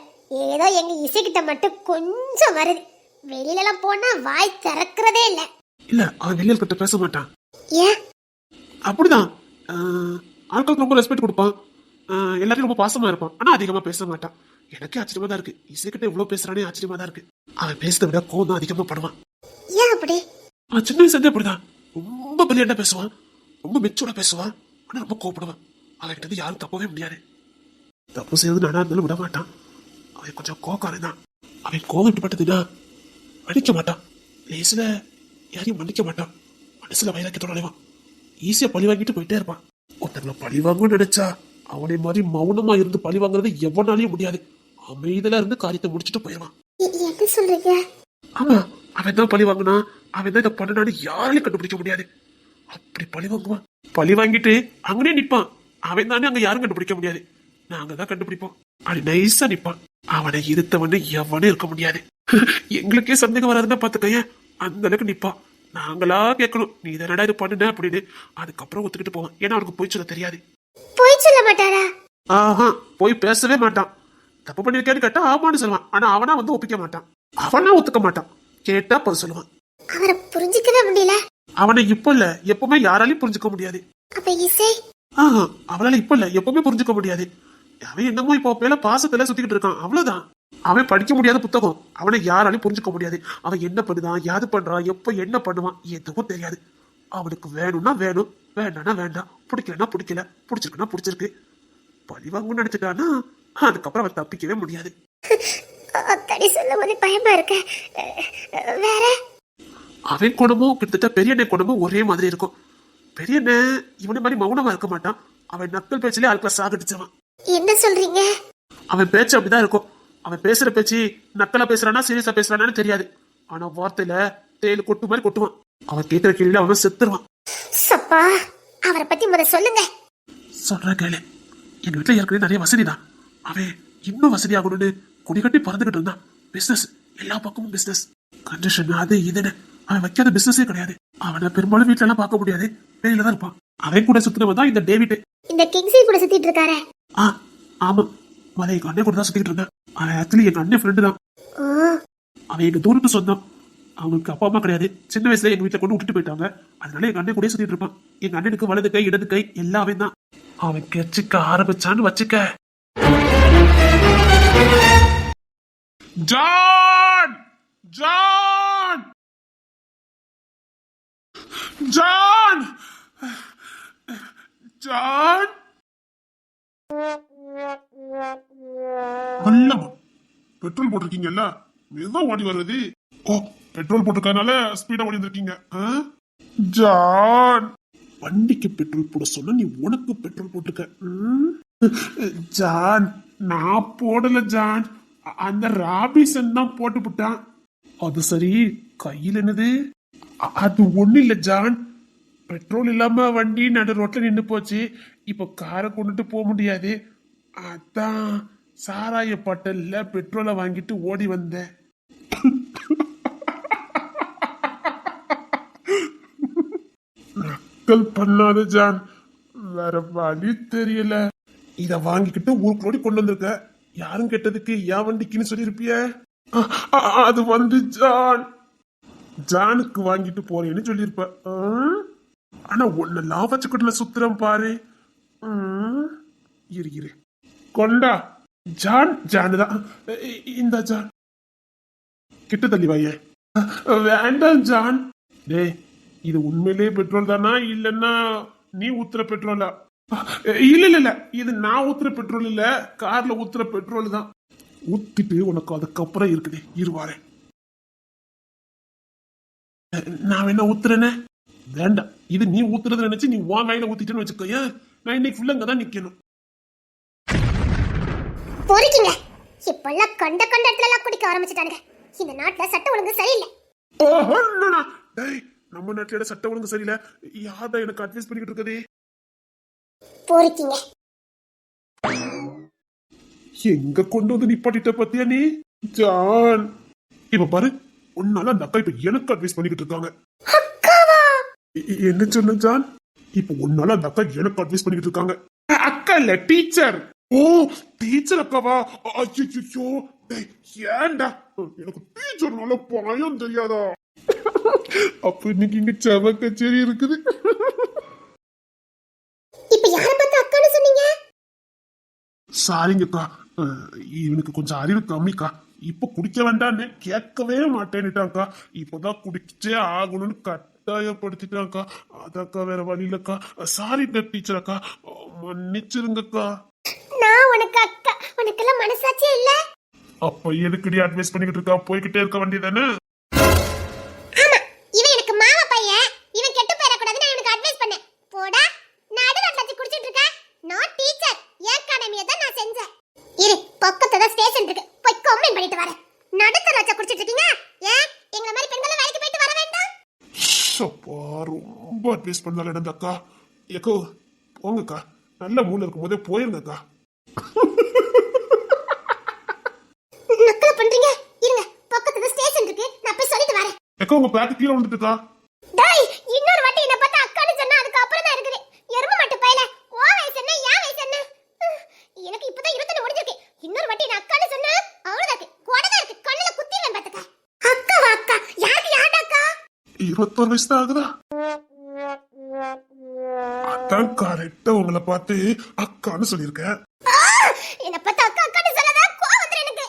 ஏதோ எங்க இசைக்கிட்ட மட்டும் கொஞ்சம் வருது. வெளியில எல்லாம் போனா வாய் திறக்கிறதே இல்ல. இல்ல அவன் வெளியால் கிட்ட பேச மாட்டான். ஏன்? அப்படிதான், ஆட்களுக்கு ரொம்ப ரெஸ்பெக்ட் கொடுப்பான், எல்லாரையும் ரொம்ப பாசமா இருப்பான். ஆனா அதிகமா பேச மாட்டான். எனக்கே ஆச்சரியமா தான் இருக்கு. இசைக்கிட்ட இவ்வளவு பேசுறானே ஆச்சரியமா தான் இருக்கு. அவன் பேசுறத விட கோவம் தான் அதிகமா படுவான். ஏன் அப்படி? அவன் சின்ன வயசுல அப்படிதான். ரொம்ப பிரில்லியண்டா பேசுவான், ரொம்ப மெச்சூர்டா பேசுவான். ஆனா ரொம்ப கோவப்படுவான். அவன் கிட்ட யாரும் தப்பவே முடியாது. தப்பு செய்வது நானா இருந்தாலும் விட மாட்டான். அவன் கொஞ்சம் கோவக்காரன் தான். அவன் கோவம் விட்டுப்பட்டதுன்னா மன்னிக்க மாட்டான். லேசில யாரையும் மன்னிக்க மாட்டான். மனசுல வைராக்கியத்தோட அலைவான். ஈஸியா பழி வாங்கிட்டு போயிட்டே இருப்பான். ஒருத்தங்களை பழி வாங்கணும்னு நினைச்சா அவனை மாதிரி மௌனமா இருந்து பழி வாங்குறது எவனாலையும் முடியாது. அமைதியில இருந்து காரியத்தை முடிச்சுட்டு போயிடுவான். என்ன சொல்றீங்க? ஆமா, அவன் தான் பழி வாங்கினா, அவன் தான் இதை பண்ணனான்னு யாராலையும் கண்டுபிடிக்க முடியாது. அப்படி பழி வாங்குவான். பழி வாங்கிட்டு அங்கனே நிப்பான். அவன் தானே அங்க யாரும் கண்டுபிடிக்க முடியாது. நாங்க தான் கண்டுபிடிப்போம். அப்படி நைஸா நிப்பான். அவனை இருத்தவன்னு எவனும் இருக்க முடியாது. எங்களுக்கே சந்தேகம் வராதுன்னா பாத்துக்கைய, அந்த அளவுக்கு நிப்பான். நாங்களா கேட்கணும், நீ இதனடா இது பண்ணுன அப்படின்னு. அதுக்கப்புறம் ஒத்துக்கிட்டு போவான். ஏன்னா அவனுக்கு போய் சொல்ல தெரியாது. போய் சொல்ல மாட்டாரா? ஆஹா, போய் பேசவே மாட்டான். தப்பு பண்ணிருக்கேன்னு கேட்டா ஆமான்னு சொல்லுவான். ஆனா அவனா வந்து ஒப்பிக்க மாட்டான். அவனா ஒத்துக்க மாட்டான். கேட்டா பதில் சொல்லுவான். அவரை புரிஞ்சுக்கவே முடியல. அவனை இப்ப இல்ல, எப்பவுமே யாராலையும் புரிஞ்சுக்க முடியாது. அப்ப இசை? ஆஹா, அவளால இப்ப இல்ல, எப்பவுமே புரிஞ்சுக்க முடியாது. அவன் என்னமோ இப்போ பேல பாசத்துல சுத்திக்கிட்டு இருக்கான், அவ்வளவுதான். அவன் படிக்க முடியாத புத்தகம். அவனை யாராலையும் புரிஞ்சுக்க முடியாது. அவன் என்ன பண்ணுதான், யாது பண்றான், எப்ப என்ன பண்ணுவான் எதுவும் தெரியாது. அவனுக்கு வேணும்னா வேணும், வேண்டாம்னா வேண்டாம், பிடிக்கலன்னா பிடிக்கல, பிடிச்சிருக்குன்னா பிடிச்சிருக்கு. பழி வாங்கணும்னு நினைச்சிட்டான்னா அதுக்கப்புறம் அவன் தப்பிக்கவே முடியாது. அத்தடி சொல்லும் போது பயமா இருக்க. வேற? அவன் குணமும் கிட்டத்தட்ட பெரியண்ணன் குணமும் ஒரே மாதிரி இருக்கும். பெரியண்ணன் இவனை மாதிரி மௌனமா இருக்க மாட்டான். அவன் நக்கல் பேச்சிலே ஆட்களை சாகடிச்சிருவான். என்ன சொல்றீங்க? அவன் பேச்சு அப்படிதான் இருக்கும். அவன் பேசுற பேச்சு நக்கலா பேசுறானா சீரியஸா பேசுறானான்னு தெரியாது. ஆனா வார்த்தையில தேயில கொட்டு மாதிரி கொட்டுவான். அவன் கேட்கிற கேள்வியில அவன் செத்துருவான். சப்பா, அவரை பத்தி முத சொல்லுங்க. சொல்ற கேளு. எங்க வீட்டுல ஏற்கனவே நிறைய வசதி தான். அவன் இன்னும் வசதி ஆகணும்னு கொடி கட்டி பறந்துகிட்டு இருந்தான். பிசினஸ், எல்லா பக்கமும் பிசினஸ், கண்டிஷன், அது இதுன்னு. அவன் வைக்காத பிசினஸே கிடையாது. அவனை பெரும்பாலும் வீட்டுல எல்லாம் பார்க்க முடியாது, வெளியில தான் இருப்பான். அவன் கூட சுத்தினவன் தான் இந்த டேவிட். இந்த கிங்ஸி கூட சுத்திட்டு இருக்காரே? ஆமா, அவன் எங்க அண்ணன் கூட தான் சுத்திட்டு இருந்தான். அவன் ஆக்சுவலி எங்க அண்ணன் ஃப்ரெண்டு தான். அவன் எங்க தூரத்து சொந்தம். அவங்களுக்கு அப்பா அம்மா கிடையாது. சின்ன வயசுல எங்க வீட்டுல கொண்டு விட்டுட்டு போயிட்டாங்க. அதனால எங்க அண்ணன் கூட சுத்திட்டு இருப்பான். எங்க அண்ணனுக்கு வலது கை இடது கை எல்லாமே தான். அவன் கெச்சிக்க ஆரம்பிச்சான்னு வச்சுக்க. John, John, John, John. நல்லமா பெட்ரோல் போட்டிருக்கீங்கல்ல, மெதுவா ஓடி வர்றது. ஓ, பெட்ரோல் போட்டிருக்கனால ஸ்பீடா ஓடி வந்திருக்கீங்க. ஜான், வண்டிக்கு பெட்ரோல் போட சொன்ன நீ உனக்கு பெட்ரோல் போட்டிருக்க. ஜான், நான் போடல ஜான், அந்த ராபிசன் தான் போட்டு விட்டான். அது சரி, கையில் என்னது? அது ஒண்ணு இல்ல ஜான். பெட்ரோல் இல்லாம வண்டி நடு ரோட்ல நின்னு போச்சு. இப்ப காரை கொண்டுட்டு போக முடியாது. அதான் சாராய பட்டல்ல பெட்ரோலை வாங்கிட்டு ஓடி வந்தேன். நக்கல் பண்ணாத ஜான், வேற வழி தெரியல. இத வாங்கிக்கிட்டு ஊருக்குள்ளோடி கொண்டு வந்திருக்க. யாரும் கேட்டதுக்கு என் வண்டிக்குன்னு சொல்லிருப்பிய. அது வந்து ஜான், ஜானுக்கு வாங்கிட்டு போறேன்னு சொல்லிருப்ப. ஆனா ஒன்னு லாபச்சுக்கட்டுல சுத்துறேன் பாரு. இரு இரு, கொண்டா. ஜான், ஜான் தான். இந்த ஜான் கிட்ட தள்ளி வாய. வேண்டாம் ஜான். டே, இது உண்மையிலே பெட்ரோல் தானா இல்லன்னா நீ ஊத்துற பெட்ரோலா? இல்ல இல்ல இல்ல, இது நான் ஊத்துற பெட்ரோல் இல்ல, கார்ல ஊத்துற பெட்ரோல் தான். ஊத்திட்டு உனக்கு அதுக்கப்புறம் இருக்குது, இருவாரேன். நான் என்ன ஊத்துறேன்னு? வேண்டாம், இது நீ ஊத்துறது நினைச்சு நீ உன் வாயில ஊத்திட்டேன்னு வச்சுக்கோய, நான் இன்னைக்கு ஃபுல்லா அங்கதான் நிக்கணும். பொறுக்கீங்க. இப்பெல்லாம் கண்ட கண்ட இடத்துல எல்லாம் குடிக்க ஆரம்பிச்சுட்டானுங்க. இந்த நாட்டுல சட்ட ஒழுங்கு சரியில்லை. டேய், நம்ம நாட்டோட சட்ட ஒழுங்கு சரியில்லை. யார்டா எனக்கு அட்வைஸ் பண்ணிக்கிட்டு இருக்கதே? பொறுக்கீங்க. எங்க கொண்டு வந்து நிப்பாட்டிட்ட பத்தியா நீ ஜான்? இப்ப பாரு, உன்னால அந்த அக்கா இப்ப எனக்கு அட்வைஸ் பண்ணிக்கிட்டு இருக்காங்க. என்ன சொன்ன ஜான்? இப்ப உன்னால அந்த அக்கா எனக்கு அட்வைஸ் பண்ணிக்கிட்டு இருக்காங்க. அக்கா இல்ல, டீச்சர். ஓ, டீச்சர் அக்காவா? ஐயோ, டேய் ஏன்டா, எனக்கு டீச்சர்னால பயம் தெரியாதா? அப்ப இன்னைக்கு இங்க செவ கச்சேரி இருக்குது. இப்ப யார பார்த்து அக்கான்னு சொன்னீங்க? சாரிங்கக்கா. இவனுக்கு கொஞ்சம் அறிவு கம்மிக்கா. இப்ப குடிக்க வேண்டான்னு கேட்கவே மாட்டேன்னுட்டாக்கா. இப்பதான் குடிச்சே ஆகணும்னு கட்டாயப்படுத்திட்டாக்கா. அதாக்கா வேற வழி இல்லக்கா. சாரி டீச்சர் அக்கா, மன்னிச்சிருங்கக்கா. நான் உனக்கு அக்கா, உனக்கெல்லாம் மனசாட்சியே இல்ல. அப்ப எதுக்குடி அட்வைஸ் பண்ணிக்கிட்டு இருக்கா? போய்கிட்டே இருக்க வேண்டியதானே. ஆமா, இவன் எனக்கு மாமா பையன், இவன் கெட்டு போயிடக்கூடாதுன்னு நான் எனக்கு அட்வைஸ் பண்ணேன். போடா, நடு ரோட்ல வச்சு குடிச்சிட்டு இருக்க. நான் டீச்சர், என் கடமையை தான் நான் செஞ்சேன். இரு, பக்கத்துல தான் ஸ்டேஷன் இருக்கு, போய் கம்ப்ளைண்ட் பண்ணிட்டு வரேன். நடுத்தர வச்சு குடிச்சிட்டு இருக்கீங்க. ஏன் எங்கள மாதிரி பெண்களை வேலைக்கு போயிட்டு வர வேண்டாம்? அப்பா, ரொம்ப அட்வைஸ் பண்ணால நடந்தாக்கா. ஏக்கோ போங்கக்கா, நல்ல மூளை இருக்கும் போதே போயிருங்கக்கா. நக்கல பண்றீங்க. இருங்க, பக்கத்துல ஸ்டேஷன் இருக்கு, நான் போய் சொல்லிட்டு வரேன். ஏக்கோ உங்க பேக்கு கீழே வந்துட்டுக்கா. டேய், இன்னொரு வாட்டி என்ன பார்த்தா அக்கான்னு சொன்னா அதுக்கு அப்புறம் தான் இருக்குது. எருமை மாட்டு பையல, ஓ வயசு என்ன, யா வயசு என்ன? எனக்கு இப்பதான் 21 முடிஞ்சிருக்கு. இன்னொரு வாட்டி நான் அக்கான்னு சொன்னா அவ்வளவுதான் இருக்கு, கொடதான் இருக்கு, கண்ணுல குத்திடுவேன் பாத்துக்க. அக்காவா? அக்கா யாருக்கு? யாருடா அக்கா? 21 வயசு தான் ஆகுதா? அதான் கரெக்டா உங்களை பார்த்து அக்கான்னு சொல்லியிருக்கேன். என்ன பார்த்தா அக்கா அக்கான்னு சொல்லாத, கோவம் வந்துரும் எனக்கு.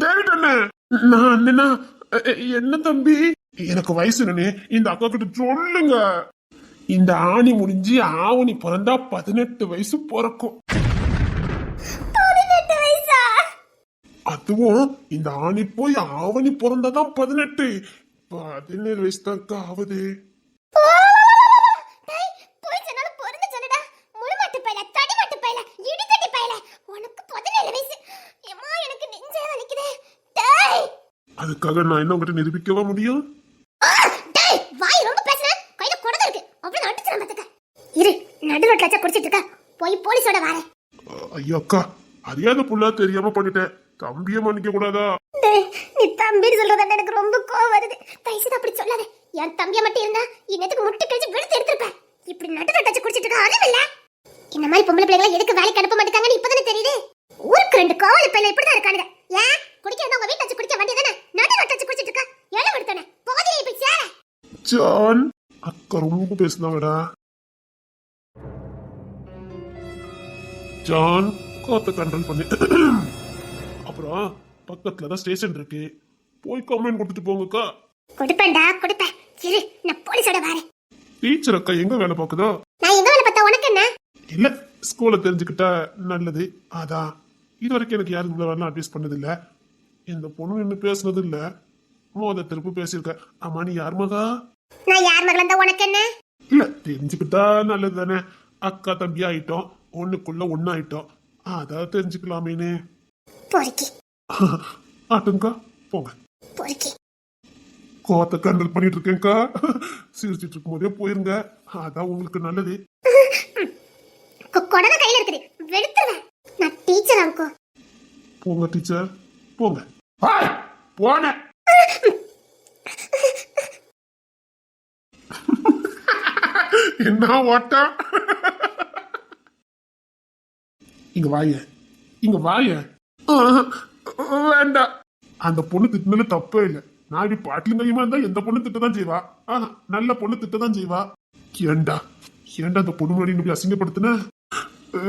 டேவிட் அண்ணன், நான் அண்ணனா? என்ன தம்பி? எனக்கு வயசு என்னன்னு இந்த அக்கா கிட்ட சொல்லுங்க. இந்த ஆணி முடிஞ்சு ஆவணி பிறந்தா 18 வயசு பிறக்கும். 18 வயசா? அதுவும் இந்த ஆணி போய் ஆவணி பிறந்தாதான் 18. 17 வயசு தான் அக்கா ஆகுது. டேய், போய் சொன்னாலும் பொறுந்து சொல்லுடா. முழுமாட்டு பையல, தடிமாட்டு பையல, இடிக்கட்டி பையல, உனக்கு 17 வயசு. எம்மா, எனக்கு நெஞ்சே வலிக்குதே. டேய், அதுக்காக நான் என்ன உங்ககிட்ட நிரூபிக்கவா முடியும்? டேய், வாய் ரொம்ப பேசுற, கையில குடத இருக்கு, அப்படியே அடிச்சுற பாத்துக்க. இரு, நடு ரோட்ல வச்சா குடிச்சிட்டு இருக்க, போய் போலீஸோட வரேன். ஐயோ அக்கா, அறியாத புள்ள தெரியாம பண்ணிட்டேன். தம்பிய மன்னிக்க கூடாதா? டேய், நீ தம்பின்னு சொல்றத எனக்கு ரொம்ப கோவம் வருது. தயவுசெய்து அப்படி சொல்லாத. என் தம்பியா மட்டும் இருந்தா இன்னத்துக்கு முட்டை கழிச்சு வெளுத்து எடுத்திருப்பேன். இப்படி நடு ரோட்ல வச்சு குடிச்சிட்டு இருக்க அறிவில்ல? இந்த மாதிரி பொம்பளை பிள்ளைங்களை எதுக்கு வேலைக்கு அனுப்ப மாட்டாங்கன்னு இப்பதானே தெரியுது. ஊருக்கு 2 காவல் பிள்ளை இப்படிதான் இருக்கானுங்க. ஏன் குடிக்கிறதா உங்க வீட்டுல வச்சு குடிக்க வேண்டியதானே? நடு ரோட்ல வச்சு குடிச்சிட்டு இருக்க, எவ்வளவு எடுத்தானே போதிலே போய் சேர. ஜான், அக்கா ரொம்ப பேசுனாங்கடா. ஜான், கோத்த கண்ட்ரோல் பண்ணி. அப்புறம் பக்கத்துல தான் ஸ்டேஷன் இருக்கு, போய் கம்ப்ளைண்ட் கொடுத்துட்டு போங்கக்கா. கொடுப்பேன்டா, கொடுப்பேன். இரு, நான் போலீஸோட வரேன். டீச்சர் அக்கா எங்க வேலை பார்க்குதோ? நான் எங்க வேலை பார்த்தா உனக்கு என்ன? இல்ல, ஸ்கூல்ல தெரிஞ்சுக்கிட்டா நல்லது. அதான் இது வரைக்கும் எனக்கு யாரும் இந்த வரலாம் அட்வைஸ் பண்ணது இல்ல. இந்த பொண்ணு இன்னும் பேசுனது இல்ல. மோத திருப்பு பேசியிருக்க. அம்மா நீ யார் மகா? நான் யார் மகளா இருந்தா உனக்கு என்ன? இல்ல, தெரிஞ்சுக்கிட்டா நல்லது தானே. அக்கா தம்பி ஆயிட்டோம், ஒண்ணுக்குள்ள ஒன்னாயிட்டோம், அதான் தெரிஞ்சுக்கலாமேனு. பொறுக்கி ஆட்டுங்கக்கா, போங்க. பொறுக்கி. கோவத்தை கண்ட்ரோல் பண்ணிட்டு இருக்கேன்க்கா. சிரிச்சிட்டு இருக்கும் போதே போயிருங்க, அதான் உங்களுக்கு நல்லது. கொடன கையில இருக்குது, வெளுத்துறேன். நான் டீச்சர் அங்கோ. போங்க டீச்சர், போங்க. போன என்ன ஓட்டம்? இங்க வாய, இங்க வாய. வேண்டாம், அந்த பொண்ணு திட்டினது தப்பே இல்லை. நான் இப்படி பாட்டிலும் கையுமா இருந்தா எந்த பொண்ணு திட்டதான் செய்வா. நல்ல பொண்ணு திட்டதான் செய்வா. ஏண்டா ஏண்டா அந்த பொண்ணு முன்னாடி இப்படி அசிங்கப்படுத்தின?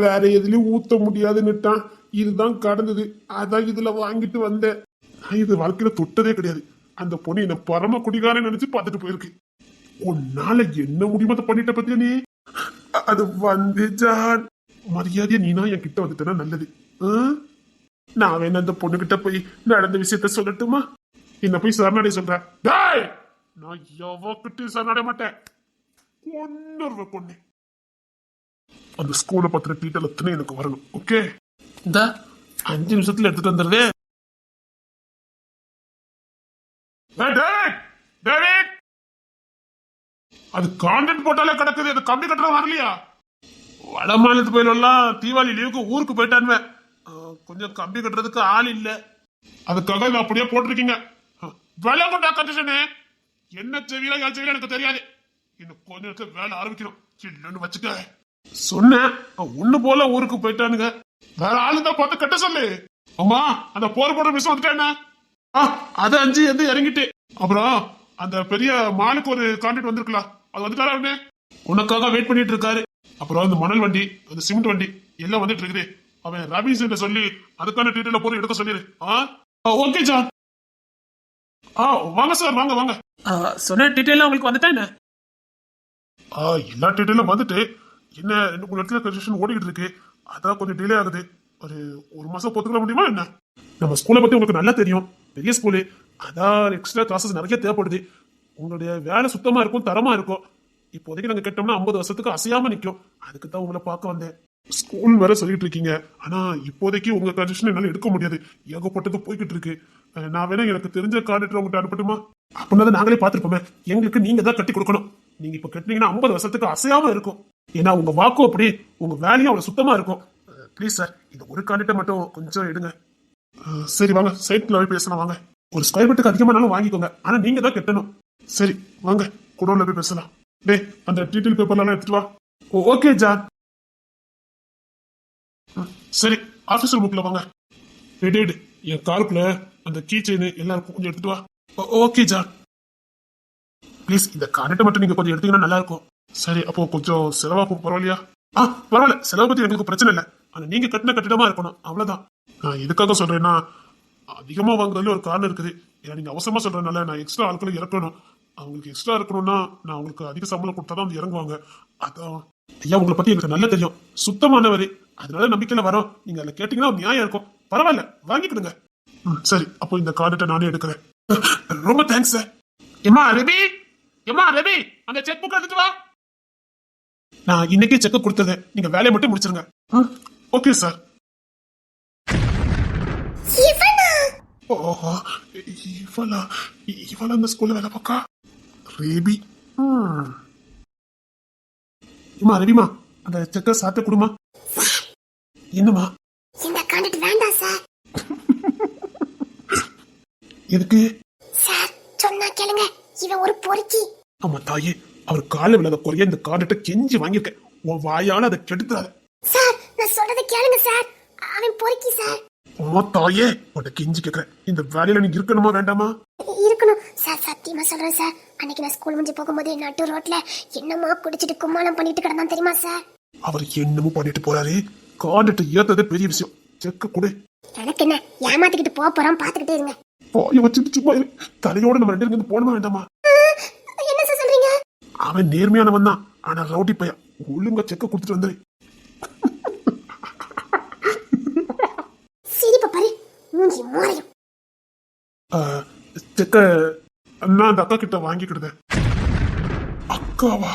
வேற எதுலயும் ஊத்த முடியாதுன்னுட்டான். இதுதான் கடந்தது, அதான் இதுல வாங்கிட்டு வந்தேன். நான் இது வாழ்க்கையில தொட்டதே கிடையாது. அந்த பொண்ணு என்ன பரம குடிகாரன் நினைச்சு பார்த்துட்டு போயிருக்கு. உன்னால என்ன முடியுமோ அதை பண்ணிட்ட பத்தியா நீ? அது வந்து ஜான், மரியாதையா நீனா என் கிட்ட வந்துட்டேன்னா நல்லது. நான் வேணா அந்த பொண்ணு கிட்ட போய் நடந்த விஷயத்த சொல்லட்டுமா? என்ன போய் சரணடைய சொல்ற? டேய், நான் எவக்கிட்டையும் சரணடைய மாட்டேன். பொண்ணு அந்த ஸ்கூலை பத்திர டீட்டெயில் எத்தனை எனக்கு வரணும். ஓகே, இந்த 5 நிமிஷத்துல எடுத்துட்டு வந்துடுது. அது கான்ட்ராக்ட் போட்டாலே கிடக்குது, அது கம்பி கட்டுற வரலையா? வட மாநிலத்து போயிலாம் தீபாவளி லீவுக்கு ஊருக்கு போயிட்டானுவேன். கொஞ்சம் கம்பி கட்டுறதுக்கு ஆள் இல்ல, அதுக்காக இதை அப்படியே போட்டிருக்கீங்க. விளங்குண்டா கண்டிஷனு. என்ன செவியில என் செவியில எனக்கு தெரியாது. இன்னும் கொஞ்ச நேரத்துல வேலை ஆரம்பிக்கணும். இல்லைன்னு வச்சுக்க சொன்னேன். ஒண்ணு போல ஊருக்கு போயிட்டானுங்க. வேற ஆளு தான் பார்த்து கட்ட சொல்லு. ஆமா, அந்த போர் போடுற மிஸ் வந்துட்டேன். அது 5 எது இறங்கிட்டு. அப்புறம் அந்த பெரிய மாலுக்கு ஒரு கான்ட்ராக்ட் வந்திருக்கலாம், அது வந்துட்டாரு. உனக்காக வெயிட் பண்ணிட்டு இருக்காரு. அப்புறம் அந்த மணல் வண்டி, அந்த சிமெண்ட் வண்டி எல்லாம் வந்துட்டு இருக்குது. அவன் ரமேஷ் கிட்ட சொல்லி அதுக்கான டீட்டெயில போய் எடுக்க சொல்லிடு. Okay John. வாங்க சார், வாங்க வாங்க. சொன்ன டீட்டெயிலாம் உங்களுக்கு வந்துட்டா என்ன? எல்லா டீட்டெயிலும் வந்துட்டு என்ன 2-3 இடத்துல கன்ஸ்ட்ரக்ஷன் ஓடிக்கிட்டு இருக்கு. அதான் கொஞ்சம் டிலே ஆகுது. ஒரு மாசம் பொறுத்துக்க முடியுமா என்ன? நம்ம ஸ்கூலை பத்தி உங்களுக்கு நல்லா தெரியும், பெரிய ஸ்கூலு. அதான் எக்ஸ்ட்ரா கிளாஸஸ் நிறைய தேவைப்படுது. உங்களுடைய வேலை சுத்தமா இருக்கும், தரமா இருக்கும். இப்போதைக்கு நாங்க கேட்டோம்னா 50 வருஷத்துக்கு அசையாம நிற்கும். அதுக்கு தான் உங்களை பார்க்க வந்தேன். ஸ்கூல் வேற சொல்லிட்டு இருக்கீங்க, ஆனா இப்போதைக்கு உங்க கன்ஸ்ட்ரக்ஷன் என்னால எடுக்க முடியாது. ஏகப்பட்டது போய்கிட்டு இருக்கு. நான் வேணா எனக்கு தெரிஞ்ச கான்ட்ராக்டர் உங்கள்கிட்ட அனுப்பட்டுமா? அப்படின்னா நாங்களே பார்த்துருப்போமே. எங்களுக்கு நீங்க தான் கட்டி கொடுக்கணும். நீங்க இப்ப கட்டினீங்கன்னா 50 வருஷத்துக்கு அசையாம இருக்கும். ஏன்னா உங்க வாக்கும் அப்படி, உங்க வேலையும் அவ்வளவு சுத்தமா இருக்கும். ப்ளீஸ் சார், இந்த ஒரு கான்ட்ராக்டை மட்டும் கொஞ்சம் எடுங்க. சரி வாங்க, சைட்ல போய் பேசலாம் வாங்க. ஒரு ஸ்கொயர் ஃபீட்டுக்கு அதிகமானாலும் வாங்கிக்கோங்க, ஆனா நீங்க தான் கட்டணும். சரி வாங்க, குடோன்ல போய் பேசலாம். டேய், அந்த டீட்டெயில் பேப்பர்லாம் எடுத்துட்டு வா. Okay John. சரி, ஆபீசர் புக்ல வாங்க. எடு என் காருக்குள்ள அந்த கீ செயின் எல்லாருக்கும் கொஞ்சம் எடுத்துட்டு வா. Okay John. ப்ளீஸ் இந்த கார்டை மட்டும் நீங்க கொஞ்சம் எடுத்தீங்கன்னா நல்லா இருக்கும். சரி, அப்போ கொஞ்சம் செலவாகும், பரவாயில்லையா? பரவாயில்ல, செலவு பத்தி எங்களுக்கு பிரச்சனை இல்லை. ஆனா நீங்க கட்டின கட்டிடமா இருக்கணும், அவ்வளவுதான். நான் எதுக்காக சொல்றேன்னா, அதிகமா வாங்குறதுல ஒரு காரணம் இருக்குது. ஏன்னா நீங்க அவசரமா சொல்றதுனால நான் எக்ஸ்ட்ரா ஆட்களை இறக்கணும். அவங்களுக்கு எக்ஸ்ட்ரா இருக்கணும்னா நான் அவங்களுக்கு அதிக சம்பளம் கொடுத்தாதான் வந்து இறங்குவாங்க. அதான் ஐயா, உங்களை பத்தி எனக்கு நல்லா தெரியும், சுத்தமானவர். அதனால நம்பிக்கையில வரோம். நீங்க அதுல கேட்டீங்கன்னா ஒரு நியாயம் இருக்கும். பரவாயில்ல, வாங்கிக்கிடுங்க. சரி, அப்போ இந்த கார்டை நானே எடுக்கிறேன். ரொம்ப தேங்க்ஸ் சார். எம்மா ரவி, அந்த செக் புக் எடுத்துட்டு வா. நான் இன்னைக்கே செக் கொடுத்தது, நீங்க வேலையை மட்டும் முடிச்சிருங்க. Okay sir. ஓஹோ, இவளா அந்த ஸ்கூல்ல வேலை பார்க்கா? ரேபி. அம்மா ரவிமா, அந்த செக்க சாப்பிட்டு கொடுமா. என்னம்மா? இந்த கான்ட்ராக்ட் வேண்டாம் சார். எதுக்கு சார்? சொன்னா கேளுங்க, இவன் ஒரு பொறுக்கி. ஆமா தாயே, அவர் கால விழாத குறைய இந்த கார்டை கெஞ்சி வாங்கியிருக்கேன். உன் வாயால அதை கெடுத்துறாரு. சார், நான் சொல்றதை கேளுங்க சார், அவன் பொறுக்கி சார். ஓ தாயே, உன்னை கெஞ்சி கேட்கிறேன். இந்த வேலையில நீ இருக்கணுமா வேண்டாமா? இருக்கணும் சார், சத்தியமா சொல்றேன் சார். அன்னைக்கு நான் ஸ்கூல் முடிஞ்சு போகும்போது நட்டு ரோட்ல என்னமா குடிச்சிட்டு கும்மாளம் பண்ணிட்டு கிடந்தான் தெரியுமா சார்? அவர் என்னமோ பண்ணிட்டு போறாரு. கார்டை ஏத்ததே பெரிய விஷயம். செக்க கொடு. எனக்கு என்ன, ஏமாத்திக்கிட்டு போறோம், பாத்துக்கிட்டே இருங்க. போய் வச்சுட்டு சும்மா இரு. தலையோட நம்ம 2 பேரும் இருந்து போனமா வேண்டாமா? என்ன சார் சொல்றீங்க? அவன் நேர்மையானவன் தான், ஆனா ரவுடி பையன். ஒழுங்கா செக்க கொடுத்துட்டு வந்துரு. சிரிப்ப பாரு, மூஞ்சி மோரையும். செக்க நான் அந்த அக்கா கிட்ட வாங்கிக்கிடுதேன். அக்காவா?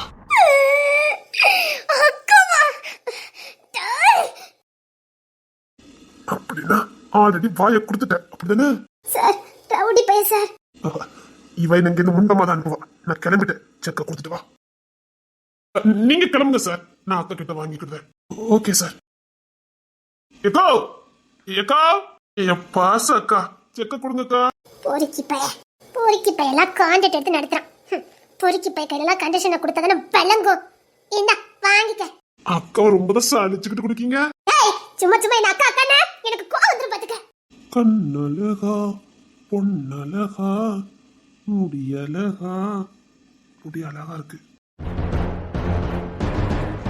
அப்படின்னா ஆல்ரெடி வாயை கொடுத்துட்டேன், அப்படிதானே? சார், ரவுடி பையன் சார். இவன் இங்க இருந்து முண்டமா தான் அனுப்புவான். நான் கிளம்பிட்டேன், செக்க கொடுத்துட்டு வா. நீங்க கிளம்புங்க சார், நான் அக்கா கிட்ட வாங்கிக்கிடுவேன். Okay sir. ஏக்கா என் பாச அக்கா, செக்க கொடுங்கக்கா. பொறுக்கி பையெல்லாம் கான்ட்ராக்ட் எடுத்து நடத்துறான். பொறுக்கி பைய கையில கண்டிஷனை கொடுத்தாதானே பழங்கும். இந்த வாங்கிக்க. அக்கா ரொம்ப தான் சாலிச்சுக்கிட்டு குடிக்கீங்க. சும்மா என்ன அக்கா அக்கானா எனக்கு கோவம் வந்துரும் பாத்துக்க. கண்ணழகா பொன்னழகா முடியழகா, முடி அழகா இருக்கு.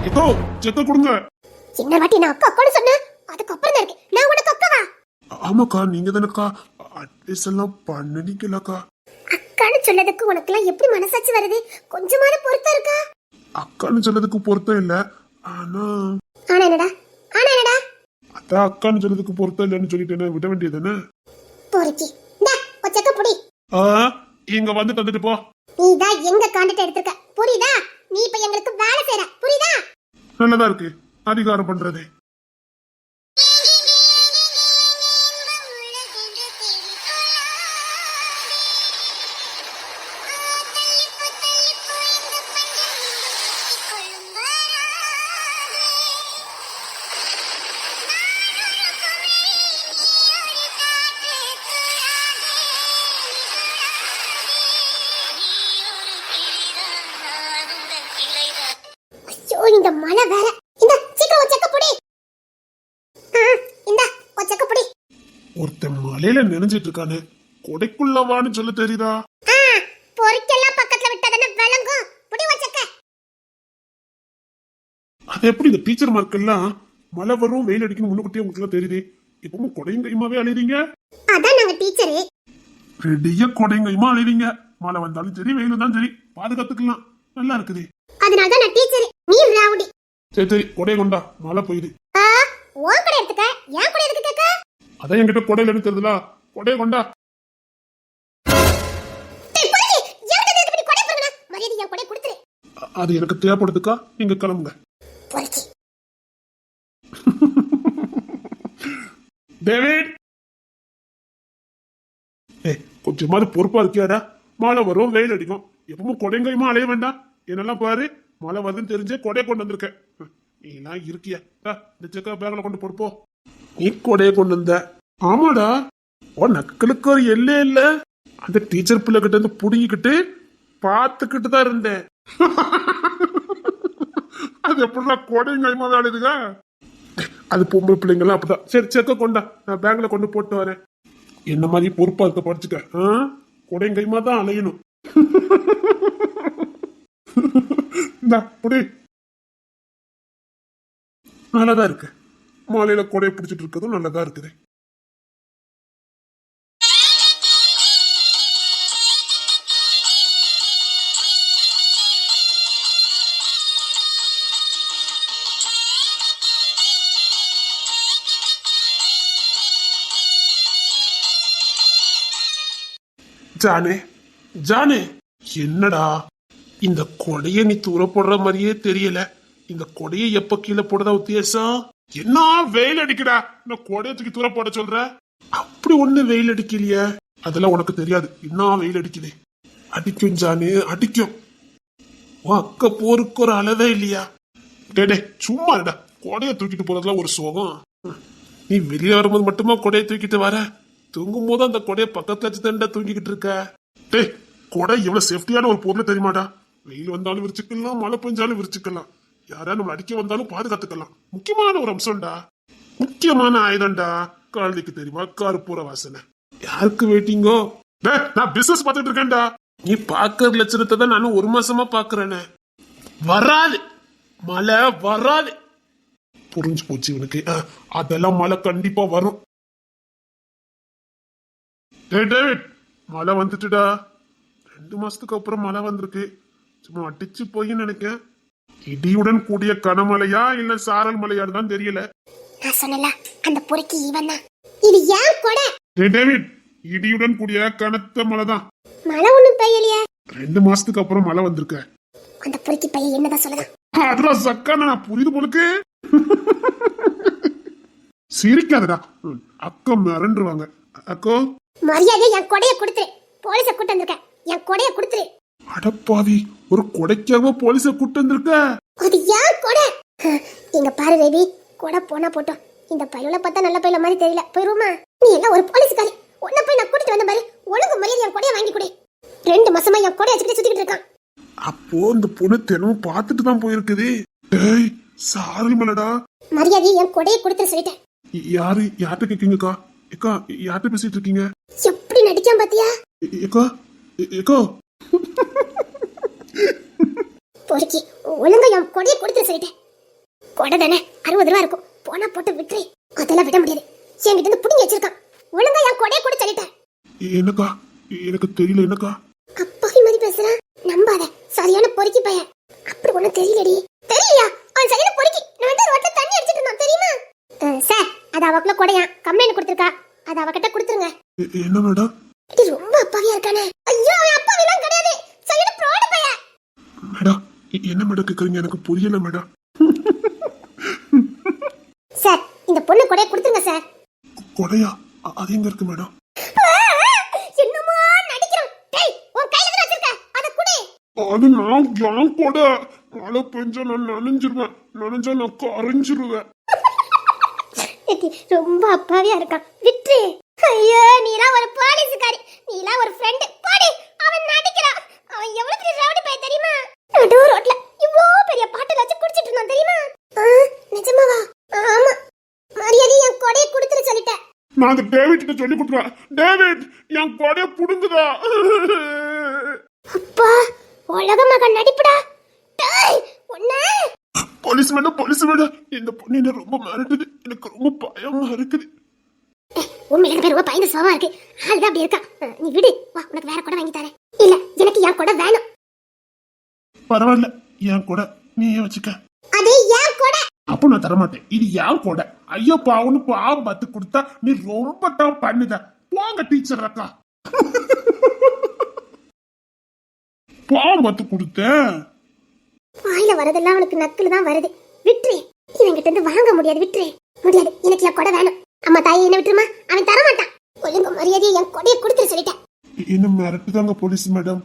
ஏக்கோ செக்க கொடுங்க. சின்ன வாட்டி நான் அக்கா அக்கான்னு சொன்னேன், அதுக்கப்புறம் தான் இருக்கு நான் உனக்கு அக்காவா? ஆமாக்கா, நீங்க தானக்கா அட்வைஸ் எல்லாம் பண்ணுனீங்களக்கா. அக்கான்னு சொன்னதுக்கு உனக்கு எல்லாம் எப்படி மனசாட்சி வருது? கொஞ்சமான பொறுத்தம் இருக்கா? அக்கான்னு சொன்னதுக்கு பொருத்தம் இல்ல, ஆனா என்னடா? அதான் அக்கான்னு சொன்னதுக்கு பொருத்தம் இல்லைன்னு சொல்லிட்டு விட வேண்டியதுன்னு. பொறுக்கி இந்தா ஒச்சக்க புடி. இங்க வந்து தந்துட்டு போ. நீ தான் எங்க கான்ட்ராக்ட் எடுத்துக்க, புரியுதா? நீ இப்ப எங்களுக்கு வேலை செய்யற, புரியுதா? நல்லதா இருக்கு அதிகாரம் பண்றது. இந்த மழை வேற. இந்த சீக்கிரம் ஒச்சக்க புடி. இந்த ஒச்சக்க புடி. ஒருத்தன் மலையில நினைஞ்சிட்டு இருக்கானே, கொடைக்குள்ளவான்னு சொல்ல தெரியுதா? பொறுக்கெல்லாம் பக்கத்துல விட்டாதானே விளங்கும். புடி ஒச்சக்க. அது எப்படி இந்த டீச்சர் மார்க்கெல்லாம் மழை வரும் வெயில் அடிக்கணும் முன்னுக்குட்டியே உங்களுக்கு எல்லாம் தெரியுது. இப்பவும் கொடையும் கையுமாவே அலையறீங்க. அதான் நாங்க டீச்சரு. ரெடியா கொடையும் கையுமா அலையறீங்க. மழை வந்தாலும் சரி வெயில் வந்தாலும் சரி பாதுகாத்துக்கலாம். நல்லா இருக்குது. அதனால தான் நான் டீச்சரு. நீ ரவுடி. சரி சரி கொடையை கொண்டா, மழை பெய்யுது. உன் கூட எடுத்துக்க, என் கூட எதுக்கு கேட்க? அதான் என்கிட்ட கொடையில இருந்து தெரியுதுல, கொடையை கொண்டா. டேய் பொறுக்கி, என்கிட்ட எதுக்கு இப்படி கொடை புடுங்கற? மரியாதை என் கொடை கொடுத்துரு. அது எனக்கு தேவைப்படுதுக்கா, நீங்க கிளம்புங்க. பொறுக்கி. டேவிட், கொஞ்சமாவது பொறுப்பா இருக்கியாடா? மழை வரும் வெயில் அடிக்கும், எப்பவும் கொடைங்கையுமா அலைய வேண்டாம். என்னெல்லாம் பாரு, மழை வருதுன்னு தெரிஞ்சே கொடையை கொண்டு வந்திருக்கேன். நீ எல்லாம் இருக்கியா? இந்த செக்கா பேக்ல கொண்டு பொறுப்போ. நீ கொடையை கொண்டு வந்த? ஆமாடா. ஓ நக்களுக்கு ஒரு எல்லே இல்ல. அந்த டீச்சர் பிள்ளை கிட்ட இருந்து புடுங்கிக்கிட்டு பாத்துக்கிட்டு தான் இருந்தேன். அது எப்படின்னா கொடைங்கையுமா வேலையுதுங்க. அது பொம்பளை பிள்ளைங்களாம் அப்படிதான். சரி செக்க கொண்டா, நான் பேங்க்ல கொண்டு போட்டு வரேன். என்ன மாதிரி பொறுப்பா இருக்க படிச்சுக்க. கொடையும் கைமா தான் அலையணும். நல்லதா இருக்கு. மாலையில கொடையை பிடிச்சிட்டு இருக்கதும் நல்லதா இருக்குது. ஜானே ஜானே, என்னடா இந்த கொடைய நீ தூர போடுற மாதிரியே தெரியல. இந்த கொடையை எப்ப கீழே போடுறதா உத்தேசம்? என்ன வெயில் அடிக்கடா, இந்த கொடையை தூக்கி தூர போட சொல்ற? அப்படி ஒண்ணு வெயில் அடிக்கலையே, அதெல்லாம் உனக்கு தெரியாது. என்ன வெயில் அடிக்குது? அடிக்கும் ஜானே அடிக்கும். அக்க போருக்கு ஒரு அளவே இல்லையா? டே சும்மா இருடா, கொடையை தூக்கிட்டு போறதுல ஒரு சோகம். நீ வெளியே வரும்போது மட்டுமா கொடையை தூக்கிட்டு வர? தூங்கும் போது அந்த கொடையை பக்கத்துல வச்சு தண்டா தூங்கிக்கிட்டு இருக்க. டேய் கொடை எவ்வளவு சேஃப்டியான ஒரு பொருள் தெரியுமாடா? வெயில் வந்தாலும் விரிச்சுக்கலாம், மழை பெஞ்சாலும் விரிச்சுக்கலாம், யாரா நம்ம அடிக்க வந்தாலும் பாதுகாத்துக்கலாம். முக்கியமான ஒரு அம்சம்டா, முக்கியமான ஆயுதம்டா. குழந்தைக்கு தெரியுமா கருப்பூர வாசனை? யாருக்கு வெயிட்டிங்கோ? நான் பிசினஸ் பார்த்துட்டு இருக்கேன்டா. நீ பாக்குற லட்சணத்தை தான் நானும் ஒரு மாசமா பாக்குறேன்னு. வராது மழை வராது, புரிஞ்சு போச்சு இவனுக்கு. அதெல்லாம் மழை கண்டிப்பா வரும். டேவிட், மழை வந்துட்டுடா. 2 மாசத்துக்கு அப்புறம் மழை வந்திருக்கு. சும்மா அடிச்சு போய் நினைக்கேன். இடியுடன் கூடிய கனமழையா இல்ல சாரல் மழையான்னு தான் தெரியல. நான் சொன்னல அந்த பொறுக்கி இவன் தான். இது ஏன் கொடை? டேவிட், இடியுடன் கூடிய கனத்த மழை தான். மழை ஒண்ணும் பெய்யலையே. 2 மாசத்துக்கு அப்புறம் மழை வந்திருக்க. அந்த பொறுக்கி பையன் என்னதான் சொல்லுதான்? அதெல்லாம் சக்கான நான் புரியுது போலுக்கு. சிரிக்காதடா, அக்கம் மிரண்டுருவாங்க. அக்கோ மரியாதை என் கொடையை கொடுத்துரு. போலீஸ கூட்டு வந்திருக்கேன், என் கொடையை கொடுத்துரு. அடப்பாவி, ஒரு கொடைக்காக போலீஸ கூட்டு வந்திருக்க? அது ஏன் கொடை? இங்க பாரு ரவி, கொடை போனா போட்டோம். இந்த பையில பார்த்தா நல்ல பையில மாதிரி தெரியல, போயிருமா? நீ எல்லாம் ஒரு போலீஸ்காரி. உன்னை போய் நான் கூட்டிட்டு வந்த மாதிரி ஒழுங்கு மரியாதை என் கொடையை வாங்கி கொடு. 2 மாசமா என் கொடையை வச்சுக்கிட்டு சுத்திக்கிட்டு இருக்கான். அப்போ இந்த பொண்ணு தினமும் பார்த்துட்டு தான் போயிருக்குது. டேய் சாரல் மலடா, மரியாதை என் கொடையை கொடுத்துரு சொல்லிட்டேன். யார்கிட்ட கேக்கீங்கக்கா? ஏக்கா யார்கிட்ட பேசிட்டு இருக்கீங்க? எப்படி நடிக்காம பாத்தியா? ஏக்கா ஏக்கா பொறுக்கி ஒழுங்கா என் கொடையை கொடுத்துரு சொல்லிட்டேன். கொடை தானே 60 ரூபா இருக்கும், போனா போட்டு விட்டுரு. அதெல்லாம் விட முடியாது, என்கிட்ட இருந்து புடிங்கி வச்சிருக்கான். ஒழுங்கா என் கொடையை கொடு சொல்லிட்டேன். என்னக்கா? எனக்கு தெரியல. என்னக்கா அப்பாவி மாதிரி பேசுறான்? நம்பாத, சரியான பொறுக்கி பையன். அப்படி ஒண்ணும் தெரியலடி. தெரியலையா? அவன் சரியான பொறுக்கி. நான் ரோட்ல தண்ணி அடிச்சிட்டு இருந்தான் தெரியுமா? சார், அது அவக்குள்ள கொடையா கம்ப்ளைண்ட் கொடுத்திருக்கா, அது அவகிட்ட கொடுத்துருங்க. என்ன மேடம்? இது ரொம்ப அப்பாவியா இருக்கானே. ஐயோ அவன் அப்பாவி எல்லாம் கிடையாது, சரியான ப்ராட் பையன். மேடம் என்ன மேடம் கேக்குறீங்க? எனக்கு புரியல மேடம். சார், இந்த பொண்ணு கொடையை கொடுத்துருங்க சார். கொடையா? அது எங்க இருக்கு மேடம்? என்னமா நடிக்கிறான்? டேய், உன் கையில தான் வச்சிருக்க, அத குடு. அது நான் கொடை. மழை பெஞ்சா நான் நனைஞ்சிருவேன், நனைஞ்சா நான் கரைஞ்சிருவேன். ரொம்ப அப்பாவியா இருக்கான், விட்டு. ஐயோ நீலாம் ஒரு போலீஸ்காரி, நீலாம் ஒரு ஃப்ரெண்ட். போடி, அவன் நடிக்கிறான். அவன் எவ்வளவு பெரிய ரவுடி பையன் தெரியுமா? நடு ரோட்ல இவ்ளோ பெரிய பாட்டில் வச்சு குடிச்சிட்டு இருந்தான் தெரியுமா? நிஜமாவா? ஆமா. மரியாதை என் கொடையை கொடுத்துரு சொல்லிட்டேன். நான் அந்த டேவிட் கிட்ட சொல்லி கொடுத்துறேன். டேவிட் என் கொடையை புடுங்குதா? அப்பா, உலக மகன் நடிப்புடா. டேய், உன்ன போலீஸ் மேடம் இந்த பொண்ணு என்ன ரொம்ப மிரட்டுது. எனக்கு ரொம்ப பயமா இருக்குது. உண்மையில பேர் ரொம்ப பயந்து சோமா இருக்கு. ஆளுதான் அப்படி இருக்கா. நீ விடு, வா உனக்கு வேற கூட வாங்கி தரேன். இல்ல எனக்கு என் கூட வேணும். பரவாயில்ல, என் கூட நீயே வச்சுக்க. அது என் கூட. அப்போ நான் தரமாட்டேன். இது என் கூட. ஐயோ பாவன்னு பாவம் பார்த்து கொடுத்தா நீ ரொம்ப தான் பண்ணுத. போங்க டீச்சர் அக்கா. பாவம் பார்த்து கொடுத்தேன். வாயில வரதெல்லாம் அவனுக்கு நக்கல் தான் வருது. விட்டுரு, இவங்கிட்ட இருந்து வாங்க முடியாது. விட்டுரு, முடியாது. எனக்கு என் கூட வேணும். அம்மா தாயை என்ன விட்டுருமா, அவன் தர மாட்டான். ஒழுங்கு மரியாதையை என் கொடையை கொடுத்துரு சொல்லிட்டேன். இன்னும் மிரட்டுதாங்க போலீஸ் மேடம்.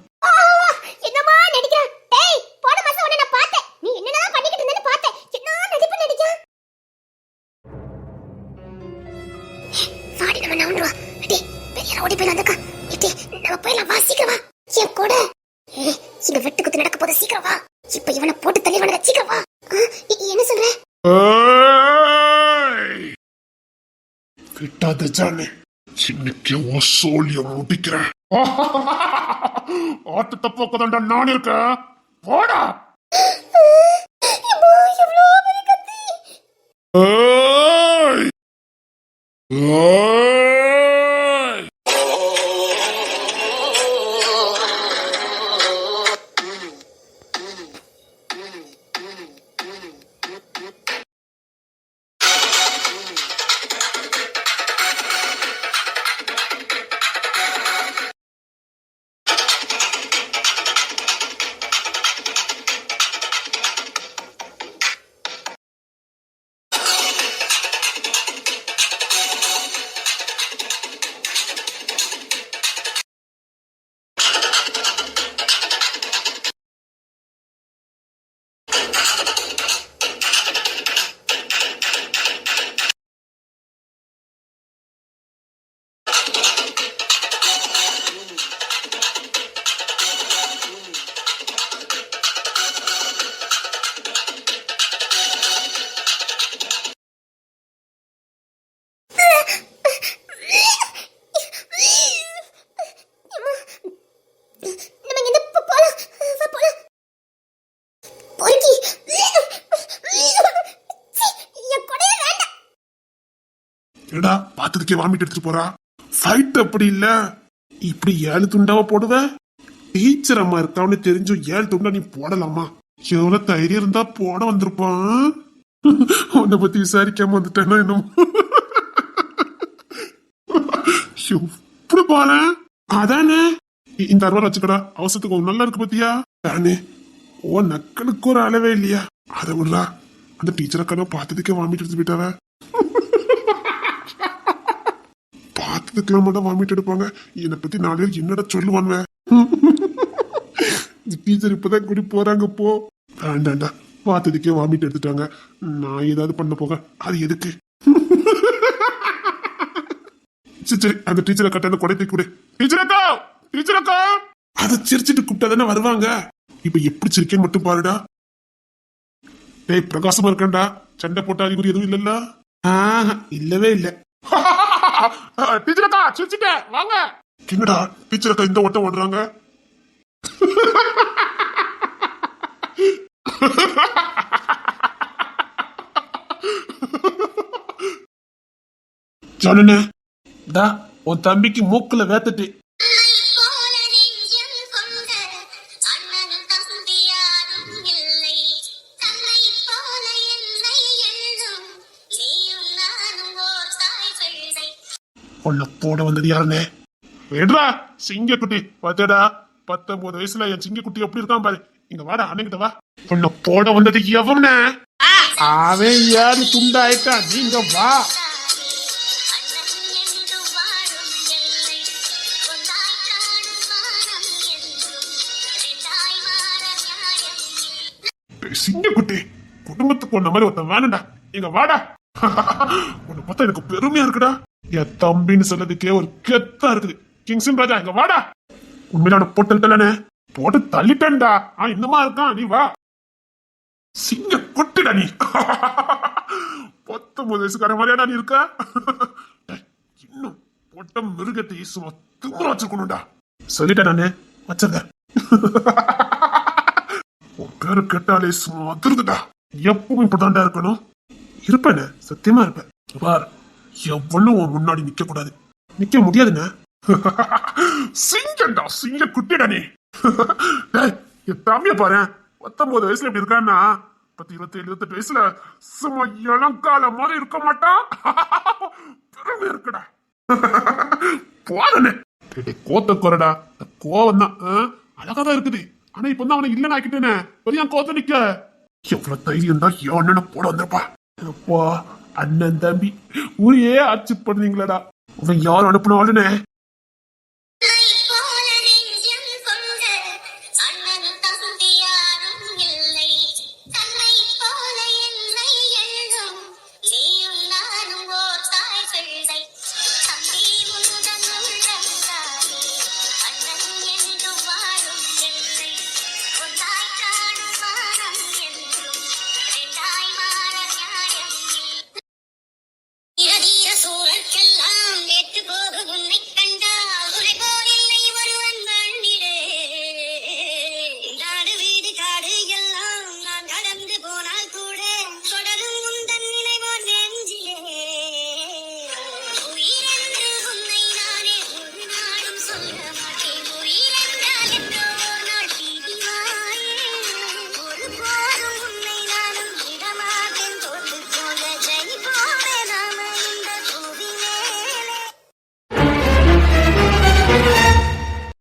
என்னமா நடிக்கிறான்? டேய், போன மாசம் உன்னை நான் பார்த்தேன். நீ என்னடா பண்ணிக்கிட்டு இருந்தேன்னு பார்த்தேன். என்ன நடிப்பு நடிச்சான்? வாடி நம்ம நவுண்டுவா. அடி பெரிய ஓடி போய் வந்தக்கா. இடி நம்ம போய்லாம் வா, சீக்கிரம் வா. என் கூட இங்க வெட்டு குத்து நடக்க போது, சீக்கிரம் வா. இப்ப இவனை போட்டு தள்ளி வந்தா, சீக்கிரம் வா. என்ன சொல்ற? கிட்டாத ஜானே, இன்னைக்கு உன் சோழிய முடிக்கிறேன். ஆட்டத்தை போக்கதாண்டா நான் இருக்கேன். போடா. ஏய்! ஏய்! என்னடா பாத்ததுக்கே வாமிட் எடுத்துட்டு போறா? ஃபைட் அப்படி இல்ல, இப்படி 7 துண்டாவ போடுவ? டீச்சர் அம்மா இருக்கான்னு தெரிஞ்சும் 7 துண்டா நீ போடலாமா? எவ்வளவு தைரியம் இருந்தா போட வந்திருப்பான். உன்னை பத்தி விசாரிக்காம வந்துட்டேன்னா என்னமோ. எப்படி பாரு. அதானே, இந்த 60 வச்சுக்கடா, அவசரத்துக்கு நல்லா இருக்கு பத்தியா? தானே ஓ நக்கலுக்கு ஒரு அளவே இல்லையா? அதை விடுறா, அந்த டீச்சர் அக்கா பார்த்ததுக்கே வாமிட் எடுத்து போயிட்டாவ. பார்த்ததுக்கெல்லாம் மட்டும் வாமிட் எடுப்பாங்க, என்னை பத்தி 4 பேர் என்னடா சொல்லுவானுவ. டீச்சர் இப்பதான் கூடி போறாங்க. போ வேண்டாண்டா, பார்த்ததுக்கே வாமிட் எடுத்துட்டாங்க. நான் ஏதாவது பண்ண போக அது எதுக்கு? சரி அந்த டீச்சரை கட்ட கொடை கொடு. டீச்சர் அக்கா, டீச்சர் அக்கா. அதை சிரிச்சிட்டு கூப்பிட்டா தானே வருவாங்க. இப்ப எப்படி சிரிக்கேன்னு மட்டும் பாருடா. டேய் பிரகாசமா இருக்கேன்டா, சண்டை போட்ட அறிகுறி எதுவும் இல்லல்ல? இல்லவே இல்ல. டீச்சர் அக்கா சிரிச்சிட்டேன் வாங்க. என்னடா டீச்சர் அக்கா இந்த ஓட்டம் ஓடுறாங்க? சொன்ன உன் தம்பிக்கு மூக்குல வேத்துட்டு. உன்னை போட வந்தது யாருன்னு வேண்டா? சிங்கக்குட்டி பாத்தேடா, 19 வயசுல என் சிங்கக்குட்டி எப்படி இருக்கான் பாரு. இங்க வாடா, அன்னைக்கிட்ட வா. உன்னை போட வந்தது எவன? அவன் யாரு துண்டாயிட்டா? நீங்க வா. சிங்கக்குட்டி, குடும்பத்துக்கு ஒன்ன மாதிரி ஒருத்தன் வேணும்டா. இங்க வாடா. உன்னை பார்த்தா எனக்கு பெருமையா இருக்குடா. என் தம்பின்னு சொன்னதுக்கே ஒரு கெத்தா இருக்குது. கிங்ஸின் ராஜா இங்க வாடா. உண்மையில போட்டு தள்ளனே, போட்டு தள்ளிட்டேன்டா. இன்னமா இருக்கான், நீ வா. சிங்க கொட்டுடா நீ. 19 வயசுக்கார மாதிரியாடா நீ இருக்க. இன்னும் பொட்ட மிருகத்தை சும்மா திமுற வச்சிருக்கணும்டா. சொல்லிட்டேன் நானு, வச்சிருந்தேன். உன் பேரு கேட்டாலே சும்மா அதிருதுடா. எப்பவும் இப்பதான்டா இருக்கணும். இருப்பேண்ணே, சத்தியமா இருப்பேன். பார், எவனும் உன் முன்னாடி நிக்க கூடாது. நிக்க முடியாதுண்ணே. சிங்கண்டா, சிங்க குட்டிடா நீ. டேய், என் தம்பிய பாரு, 19 வயசுல எப்படி இருக்கான்னா 10, 27, 28 வயசுல சும்மா இளங்கால மாதிரி இருக்க மாட்டான். பெருமை இருக்குடா. போதனே கோத்த குறடா, கோவம் தான் அழகாதான் இருக்குது. ஆனா இப்ப தான் அவனை இல்லன்னு ஆக்கிட்டேனே, பெரிய கோத்த நிக்க எவ்வளவு தைரியம் தான் என் அண்ணனை போட வந்திருப்பா. அப்பா, அண்ணன் தம்பி ஊரையே ஆட்சி பண்ணுவீங்களடா. உன்னை யார் அனுப்பினாலுன்னு